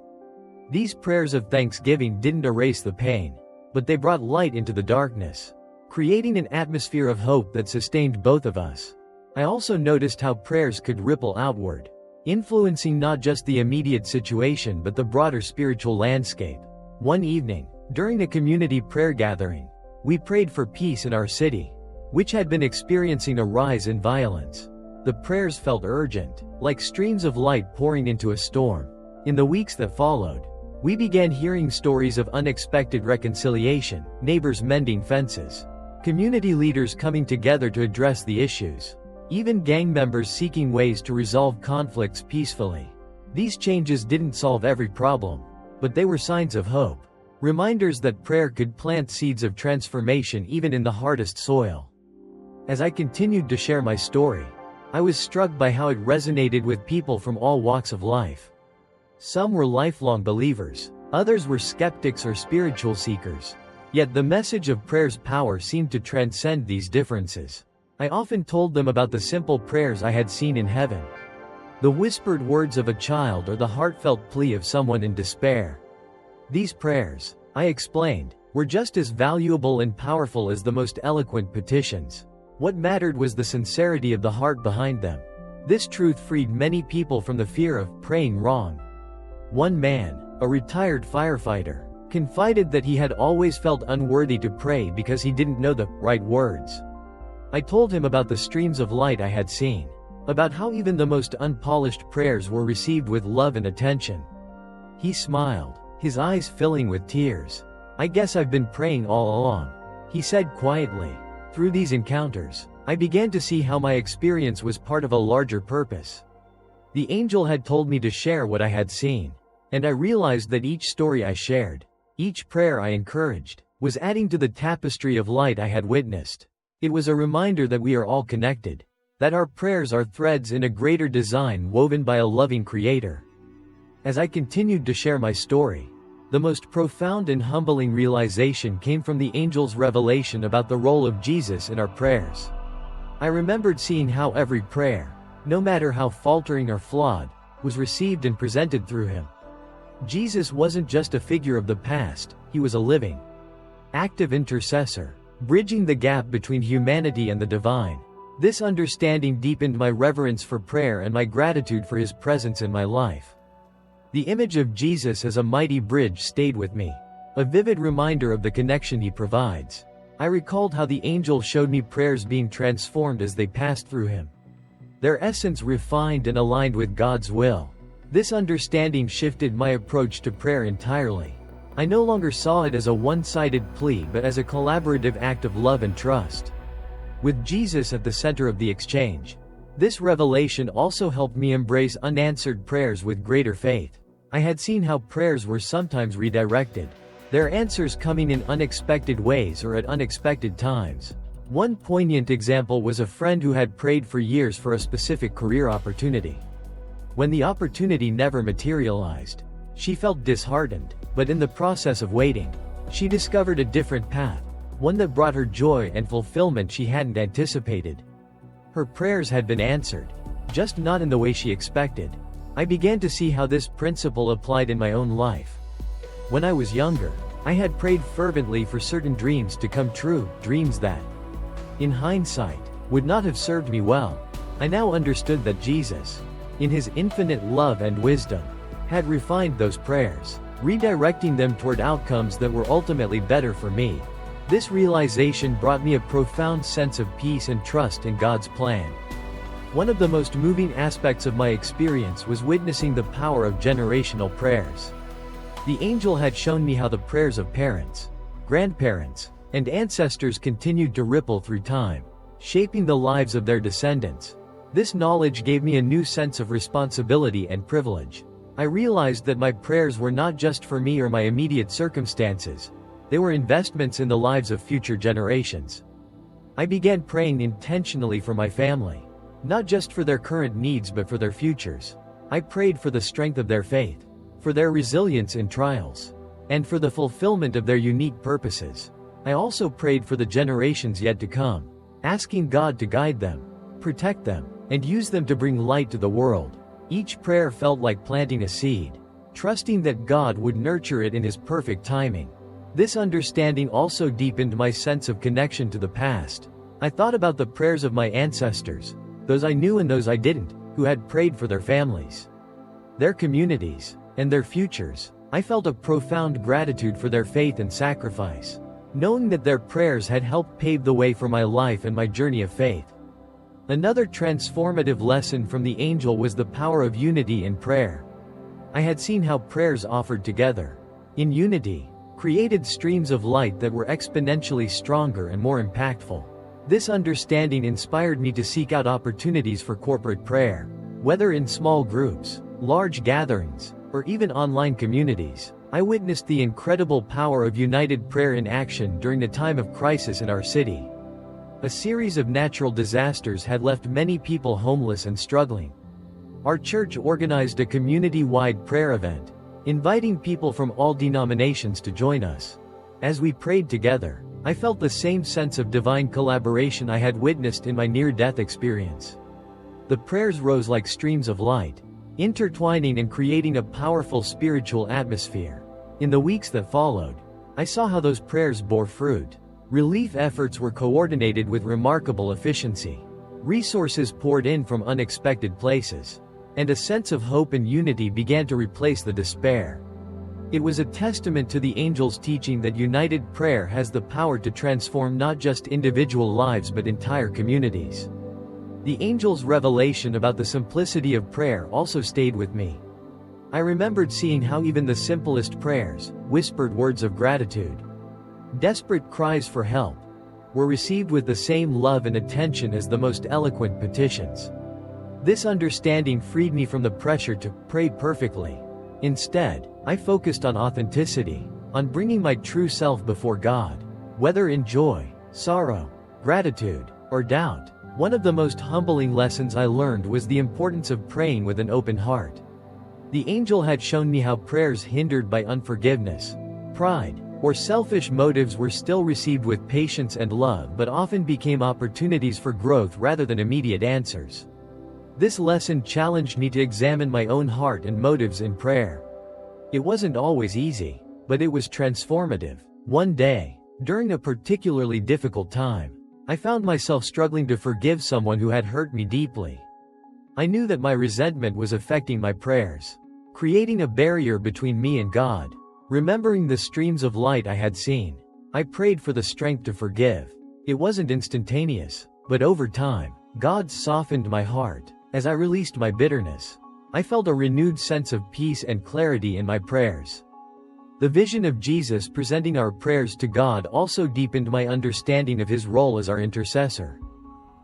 [SPEAKER 1] These prayers of thanksgiving didn't erase the pain, but they brought light into the darkness, creating an atmosphere of hope that sustained both of us. I also noticed how prayers could ripple outward, influencing not just the immediate situation but the broader spiritual landscape. One evening, during a community prayer gathering, we prayed for peace in our city, which had been experiencing a rise in violence. The prayers felt urgent, like streams of light pouring into a storm. In the weeks that followed, we began hearing stories of unexpected reconciliation, neighbors mending fences, community leaders coming together to address the issues, even gang members seeking ways to resolve conflicts peacefully. These changes didn't solve every problem, but they were signs of hope, reminders that prayer could plant seeds of transformation even in the hardest soil. As I continued to share my story, I was struck by how it resonated with people from all walks of life. Some were lifelong believers, others were skeptics or spiritual seekers. Yet the message of prayer's power seemed to transcend these differences. I often told them about the simple prayers I had seen in heaven, the whispered words of a child or the heartfelt plea of someone in despair. These prayers, I explained, were just as valuable and powerful as the most eloquent petitions. What mattered was the sincerity of the heart behind them. This truth freed many people from the fear of praying wrong. One man, a retired firefighter, confided that he had always felt unworthy to pray because he didn't know the right words. I told him about the streams of light I had seen, about how even the most unpolished prayers were received with love and attention. He smiled, his eyes filling with tears. "I guess I've been praying all along," he said quietly. Through these encounters, I began to see how my experience was part of a larger purpose. The angel had told me to share what I had seen, and I realized that each story I shared, each prayer I encouraged, was adding to the tapestry of light I had witnessed. It was a reminder that we are all connected, that our prayers are threads in a greater design woven by a loving Creator. As I continued to share my story, the most profound and humbling realization came from the angel's revelation about the role of Jesus in our prayers. I remembered seeing how every prayer, no matter how faltering or flawed, was received and presented through him. Jesus wasn't just a figure of the past, he was a living, active intercessor, bridging the gap between humanity and the divine. This understanding deepened my reverence for prayer and my gratitude for his presence in my life. The image of Jesus as a mighty bridge stayed with me, a vivid reminder of the connection he provides. I recalled how the angel showed me prayers being transformed as they passed through him, their essence refined and aligned with God's will. This understanding shifted my approach to prayer entirely. I no longer saw it as a one-sided plea but as a collaborative act of love and trust, with Jesus at the center of the exchange. This revelation also helped me embrace unanswered prayers with greater faith. I had seen how prayers were sometimes redirected, their answers coming in unexpected ways or at unexpected times. One poignant example was a friend who had prayed for years for a specific career opportunity. When the opportunity never materialized, she felt disheartened, but in the process of waiting, she discovered a different path, one that brought her joy and fulfillment she hadn't anticipated. Her prayers had been answered, just not in the way she expected. I began to see how this principle applied in my own life. When I was younger, I had prayed fervently for certain dreams to come true, dreams that, in hindsight, would not have served me well. I now understood that Jesus, in his infinite love and wisdom, had refined those prayers, redirecting them toward outcomes that were ultimately better for me. This realization brought me a profound sense of peace and trust in God's plan. One of the most moving aspects of my experience was witnessing the power of generational prayers. The angel had shown me how the prayers of parents, grandparents, and ancestors continued to ripple through time, shaping the lives of their descendants. This knowledge gave me a new sense of responsibility and privilege. I realized that my prayers were not just for me or my immediate circumstances, they were investments in the lives of future generations. I began praying intentionally for my family, not just for their current needs but for their futures. I prayed for the strength of their faith, for their resilience in trials, and for the fulfillment of their unique purposes. I also prayed for the generations yet to come, asking God to guide them, protect them, and use them to bring light to the world. Each prayer felt like planting a seed, trusting that God would nurture it in his perfect timing. This understanding also deepened my sense of connection to the past. I thought about the prayers of my ancestors, those I knew and those I didn't, who had prayed for their families, their communities, and their futures. I felt a profound gratitude for their faith and sacrifice, knowing that their prayers had helped pave the way for my life and my journey of faith. Another transformative lesson from the angel was the power of unity in prayer. I had seen how prayers offered together, in unity, created streams of light that were exponentially stronger and more impactful. This understanding inspired me to seek out opportunities for corporate prayer, whether in small groups, large gatherings, or even online communities. I witnessed the incredible power of united prayer in action during the time of crisis in our city. A series of natural disasters had left many people homeless and struggling. Our church organized a community-wide prayer event, inviting people from all denominations to join us. As we prayed together, I felt the same sense of divine collaboration I had witnessed in my near-death experience. The prayers rose like streams of light, intertwining and creating a powerful spiritual atmosphere. In the weeks that followed, I saw how those prayers bore fruit. Relief efforts were coordinated with remarkable efficiency. Resources poured in from unexpected places, and a sense of hope and unity began to replace the despair. It was a testament to the angel's teaching that united prayer has the power to transform not just individual lives but entire communities. The angel's revelation about the simplicity of prayer also stayed with me. I remembered seeing how even the simplest prayers, whispered words of gratitude, desperate cries for help, were received with the same love and attention as the most eloquent petitions. This understanding freed me from the pressure to pray perfectly. Instead, I focused on authenticity, on bringing my true self before God, whether in joy, sorrow, gratitude, or doubt. One of the most humbling lessons I learned was the importance of praying with an open heart. The angel had shown me how prayers hindered by unforgiveness, pride, or selfish motives were still received with patience and love but often became opportunities for growth rather than immediate answers. This lesson challenged me to examine my own heart and motives in prayer. It wasn't always easy, but it was transformative. One day, during a particularly difficult time, I found myself struggling to forgive someone who had hurt me deeply. I knew that my resentment was affecting my prayers, creating a barrier between me and God. Remembering the streams of light I had seen, I prayed for the strength to forgive. It wasn't instantaneous, but over time, God softened my heart. As I released my bitterness, I felt a renewed sense of peace and clarity in my prayers. The vision of Jesus presenting our prayers to God also deepened my understanding of his role as our intercessor.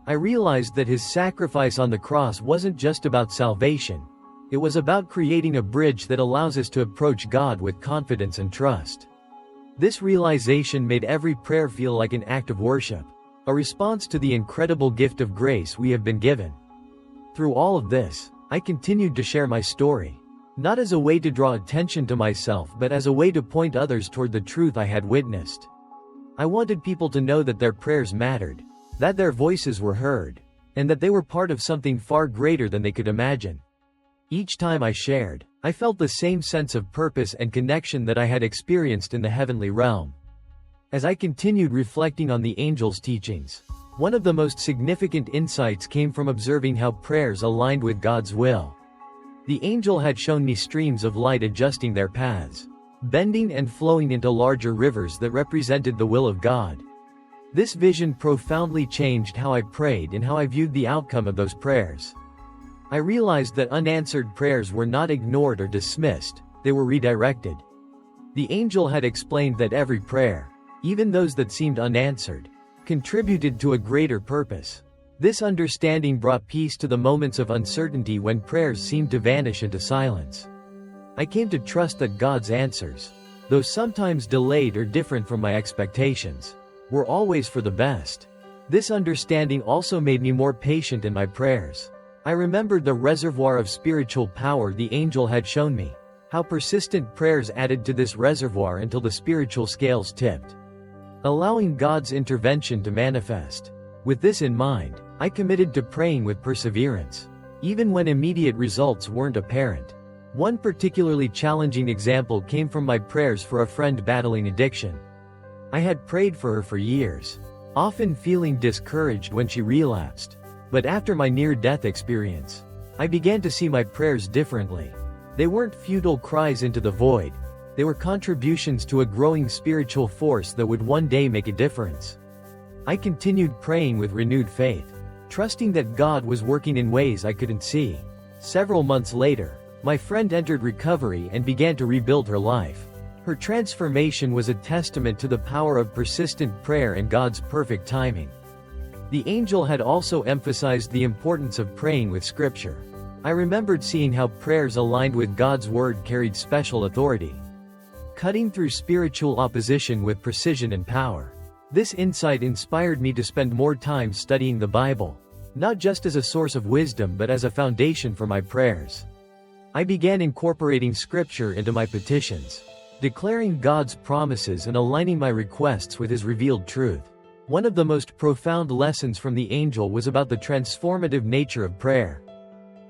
[SPEAKER 1] I realized that his sacrifice on the cross wasn't just about salvation. It was about creating a bridge that allows us to approach God with confidence and trust. This realization made every prayer feel like an act of worship, a response to the incredible gift of grace we have been given. Through all of this, I continued to share my story, not as a way to draw attention to myself but as a way to point others toward the truth I had witnessed. I wanted people to know that their prayers mattered, that their voices were heard, and that they were part of something far greater than they could imagine. Each time I shared, I felt the same sense of purpose and connection that I had experienced in the heavenly realm. As I continued reflecting on the angel's teachings, one of the most significant insights came from observing how prayers aligned with God's will. The angel had shown me streams of light adjusting their paths, bending and flowing into larger rivers that represented the will of God. This vision profoundly changed how I prayed and how I viewed the outcome of those prayers. I realized that unanswered prayers were not ignored or dismissed, they were redirected. The angel had explained that every prayer, even those that seemed unanswered, contributed to a greater purpose. This understanding brought peace to the moments of uncertainty when prayers seemed to vanish into silence. I came to trust that God's answers, though sometimes delayed or different from my expectations, were always for the best. This understanding also made me more patient in my prayers. I remembered the reservoir of spiritual power the angel had shown me, how persistent prayers added to this reservoir until the spiritual scales tipped, allowing God's intervention to manifest. With this in mind, I committed to praying with perseverance, even when immediate results weren't apparent. One particularly challenging example came from my prayers for a friend battling addiction. I had prayed for her for years, often feeling discouraged when she relapsed. But after my near-death experience, I began to see my prayers differently. They weren't futile cries into the void. They were contributions to a growing spiritual force that would one day make a difference. I continued praying with renewed faith, trusting that God was working in ways I couldn't see. Several months later, my friend entered recovery and began to rebuild her life. Her transformation was a testament to the power of persistent prayer and God's perfect timing. The angel had also emphasized the importance of praying with Scripture. I remembered seeing how prayers aligned with God's Word carried special authority, cutting through spiritual opposition with precision and power. This insight inspired me to spend more time studying the Bible, not just as a source of wisdom but as a foundation for my prayers. I began incorporating Scripture into my petitions, declaring God's promises and aligning my requests with His revealed truth. One of the most profound lessons from the angel was about the transformative nature of prayer.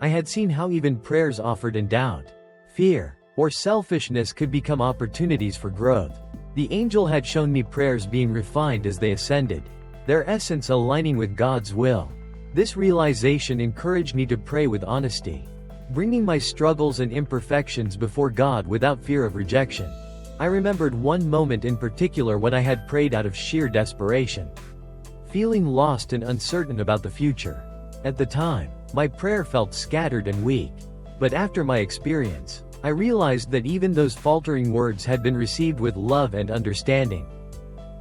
[SPEAKER 1] I had seen how even prayers offered in doubt, fear, or selfishness could become opportunities for growth. The angel had shown me prayers being refined as they ascended, their essence aligning with God's will. This realization encouraged me to pray with honesty, bringing my struggles and imperfections before God without fear of rejection. I remembered one moment in particular when I had prayed out of sheer desperation, feeling lost and uncertain about the future. At the time, my prayer felt scattered and weak. But after my experience, I realized that even those faltering words had been received with love and understanding.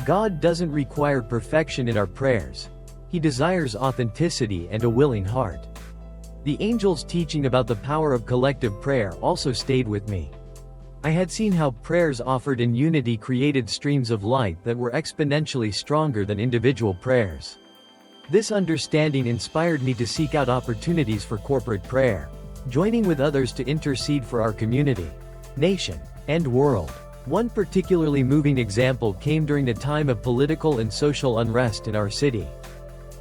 [SPEAKER 1] God doesn't require perfection in our prayers. He desires authenticity and a willing heart. The angel's teaching about the power of collective prayer also stayed with me. I had seen how prayers offered in unity created streams of light that were exponentially stronger than individual prayers. This understanding inspired me to seek out opportunities for corporate prayer, joining with others to intercede for our community, nation, and world. One particularly moving example came during a time of political and social unrest in our city.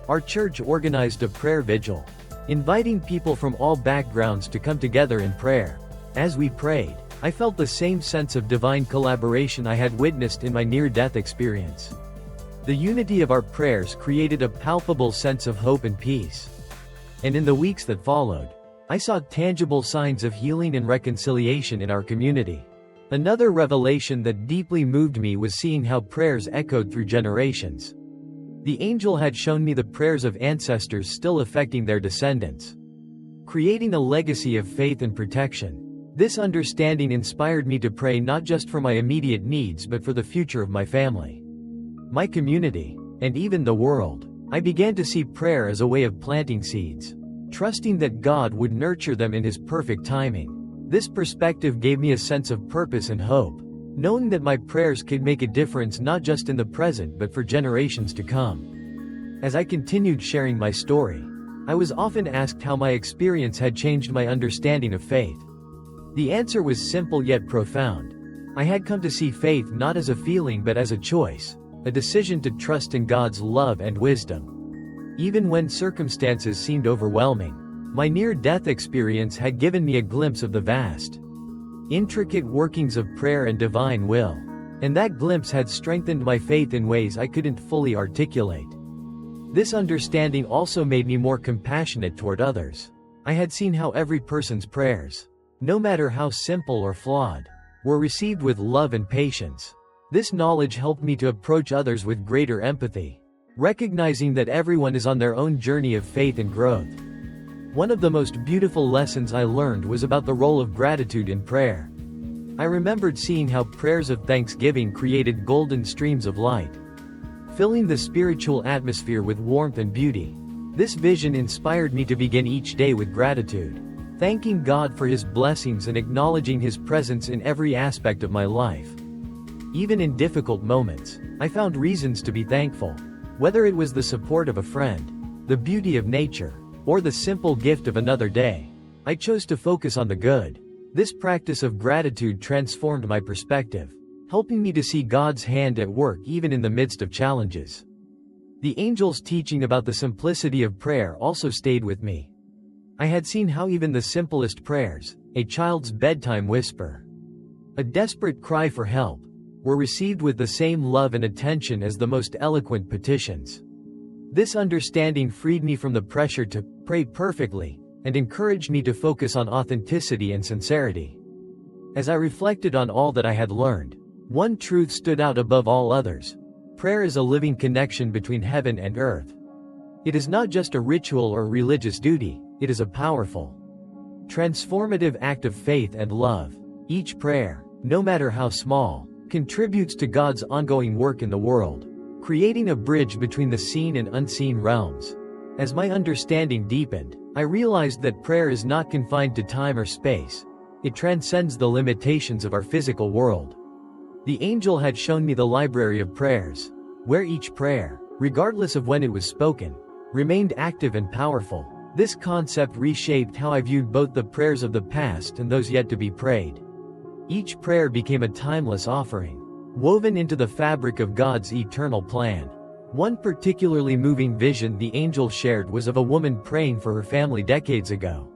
[SPEAKER 1] Our church organized a prayer vigil, inviting people from all backgrounds to come together in prayer. As we prayed, I felt the same sense of divine collaboration I had witnessed in my near-death experience. The unity of our prayers created a palpable sense of hope and peace. And in the weeks that followed, I saw tangible signs of healing and reconciliation in our community. Another revelation that deeply moved me was seeing how prayers echoed through generations. The angel had shown me the prayers of ancestors still affecting their descendants, creating a legacy of faith and protection. This understanding inspired me to pray not just for my immediate needs but for the future of my family, my community, and even the world. I began to see prayer as a way of planting seeds, trusting that God would nurture them in His perfect timing. This perspective gave me a sense of purpose and hope, knowing that my prayers could make a difference not just in the present but for generations to come. As I continued sharing my story, I was often asked how my experience had changed my understanding of faith. The answer was simple yet profound. I had come to see faith not as a feeling but as a choice, a decision to trust in God's love and wisdom. Even when circumstances seemed overwhelming, my near-death experience had given me a glimpse of the vast, intricate workings of prayer and divine will, and that glimpse had strengthened my faith in ways I couldn't fully articulate. This understanding also made me more compassionate toward others. I had seen how every person's prayers, no matter how simple or flawed, were received with love and patience. This knowledge helped me to approach others with greater empathy, recognizing that everyone is on their own journey of faith and growth. One of the most beautiful lessons I learned was about the role of gratitude in prayer. I remembered seeing how prayers of thanksgiving created golden streams of light, filling the spiritual atmosphere with warmth and beauty. This vision inspired me to begin each day with gratitude, thanking God for His blessings and acknowledging His presence in every aspect of my life. Even in difficult moments, I found reasons to be thankful. Whether it was the support of a friend, the beauty of nature, or the simple gift of another day, I chose to focus on the good. This practice of gratitude transformed my perspective, helping me to see God's hand at work even in the midst of challenges. The angel's teaching about the simplicity of prayer also stayed with me. I had seen how even the simplest prayers, a child's bedtime whisper, a desperate cry for help, were received with the same love and attention as the most eloquent petitions. This understanding freed me from the pressure to pray perfectly, and encouraged me to focus on authenticity and sincerity. As I reflected on all that I had learned, one truth stood out above all others. Prayer is a living connection between heaven and earth. It is not just a ritual or religious duty, it is a powerful, transformative act of faith and love. Each prayer, no matter how small, contributes to God's ongoing work in the world, creating a bridge between the seen and unseen realms. As my understanding deepened, I realized that prayer is not confined to time or space. It transcends the limitations of our physical world. The angel had shown me the library of prayers, where each prayer, regardless of when it was spoken, remained active and powerful. This concept reshaped how I viewed both the prayers of the past and those yet to be prayed. Each prayer became a timeless offering, woven into the fabric of God's eternal plan. One particularly moving vision the angel shared was of a woman praying for her family decades ago.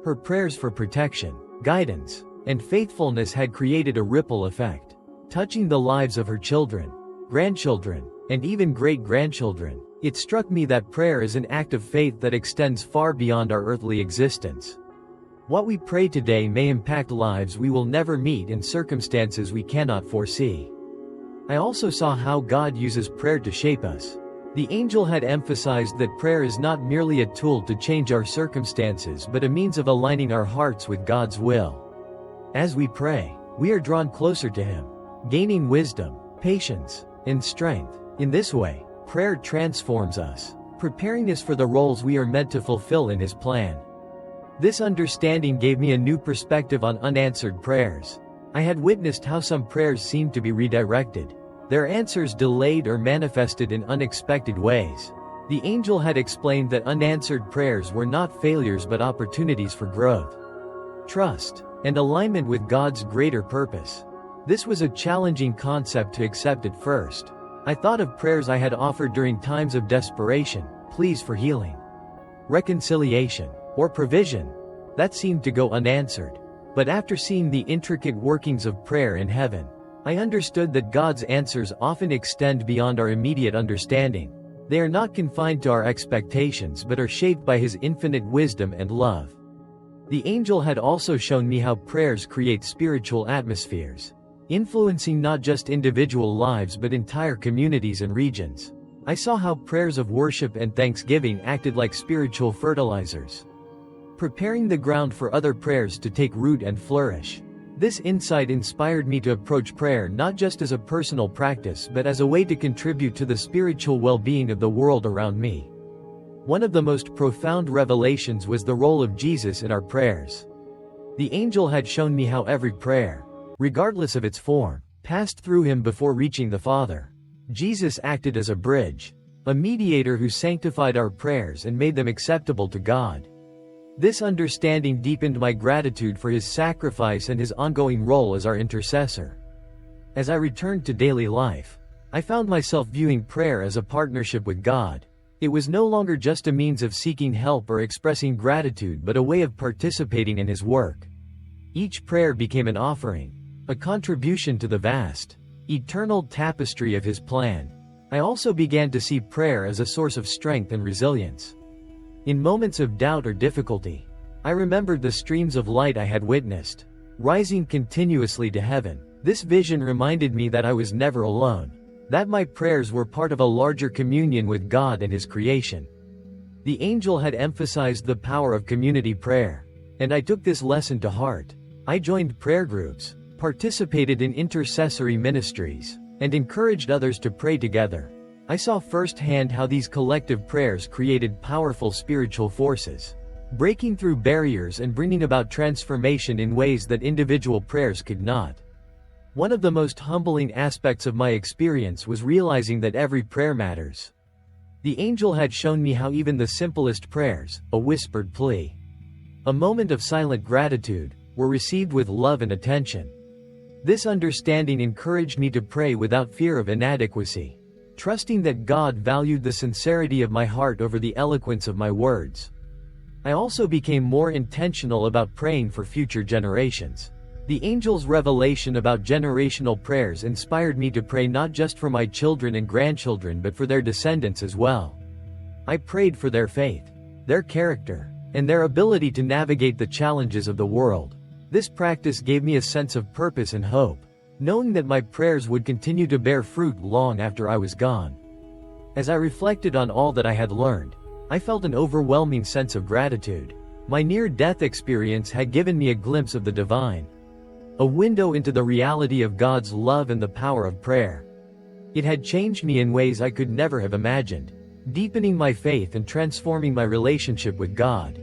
[SPEAKER 1] Her prayers for protection, guidance, and faithfulness had created a ripple effect, touching the lives of her children, grandchildren, and even great-grandchildren. It struck me that prayer is an act of faith that extends far beyond our earthly existence. What we pray today may impact lives we will never meet and circumstances we cannot foresee. I also saw how God uses prayer to shape us. The angel had emphasized that prayer is not merely a tool to change our circumstances but a means of aligning our hearts with God's will. As we pray, we are drawn closer to Him, gaining wisdom, patience, and strength. In this way, prayer transforms us, preparing us for the roles we are meant to fulfill in His plan. This understanding gave me a new perspective on unanswered prayers. I had witnessed how some prayers seemed to be redirected, their answers delayed or manifested in unexpected ways. The angel had explained that unanswered prayers were not failures but opportunities for growth, trust, and alignment with God's greater purpose. This was a challenging concept to accept at first. I thought of prayers I had offered during times of desperation, pleas for healing, reconciliation, or provision, that seemed to go unanswered. But after seeing the intricate workings of prayer in heaven, I understood that God's answers often extend beyond our immediate understanding. They are not confined to our expectations but are shaped by His infinite wisdom and love. The angel had also shown me how prayers create spiritual atmospheres, influencing not just individual lives but entire communities and regions. I saw how prayers of worship and thanksgiving acted like spiritual fertilizers, preparing the ground for other prayers to take root and flourish. This insight inspired me to approach prayer not just as a personal practice but as a way to contribute to the spiritual well-being of the world around me. One of the most profound revelations was the role of Jesus in our prayers. The angel had shown me how every prayer, regardless of its form, passed through Him before reaching the Father. Jesus acted as a bridge, a mediator who sanctified our prayers and made them acceptable to God. This understanding deepened my gratitude for His sacrifice and His ongoing role as our intercessor. As I returned to daily life, I found myself viewing prayer as a partnership with God. It was no longer just a means of seeking help or expressing gratitude but a way of participating in His work. Each prayer became an offering, a contribution to the vast, eternal tapestry of His plan. I also began to see prayer as a source of strength and resilience. In moments of doubt or difficulty, I remembered the streams of light I had witnessed, rising continuously to heaven. This vision reminded me that I was never alone, that my prayers were part of a larger communion with God and His creation. The angel had emphasized the power of community prayer, and I took this lesson to heart. I joined prayer groups, participated in intercessory ministries, and encouraged others to pray together. I saw firsthand how these collective prayers created powerful spiritual forces, breaking through barriers and bringing about transformation in ways that individual prayers could not. One of the most humbling aspects of my experience was realizing that every prayer matters. The angel had shown me how even the simplest prayers, a whispered plea, a moment of silent gratitude, were received with love and attention. This understanding encouraged me to pray without fear of inadequacy, trusting that God valued the sincerity of my heart over the eloquence of my words. I also became more intentional about praying for future generations. The angel's revelation about generational prayers inspired me to pray not just for my children and grandchildren but for their descendants as well. I prayed for their faith, their character, and their ability to navigate the challenges of the world. This practice gave me a sense of purpose and hope, knowing that my prayers would continue to bear fruit long after I was gone. As I reflected on all that I had learned, I felt an overwhelming sense of gratitude. My near-death experience had given me a glimpse of the divine, a window into the reality of God's love and the power of prayer. It had changed me in ways I could never have imagined, deepening my faith and transforming my relationship with God.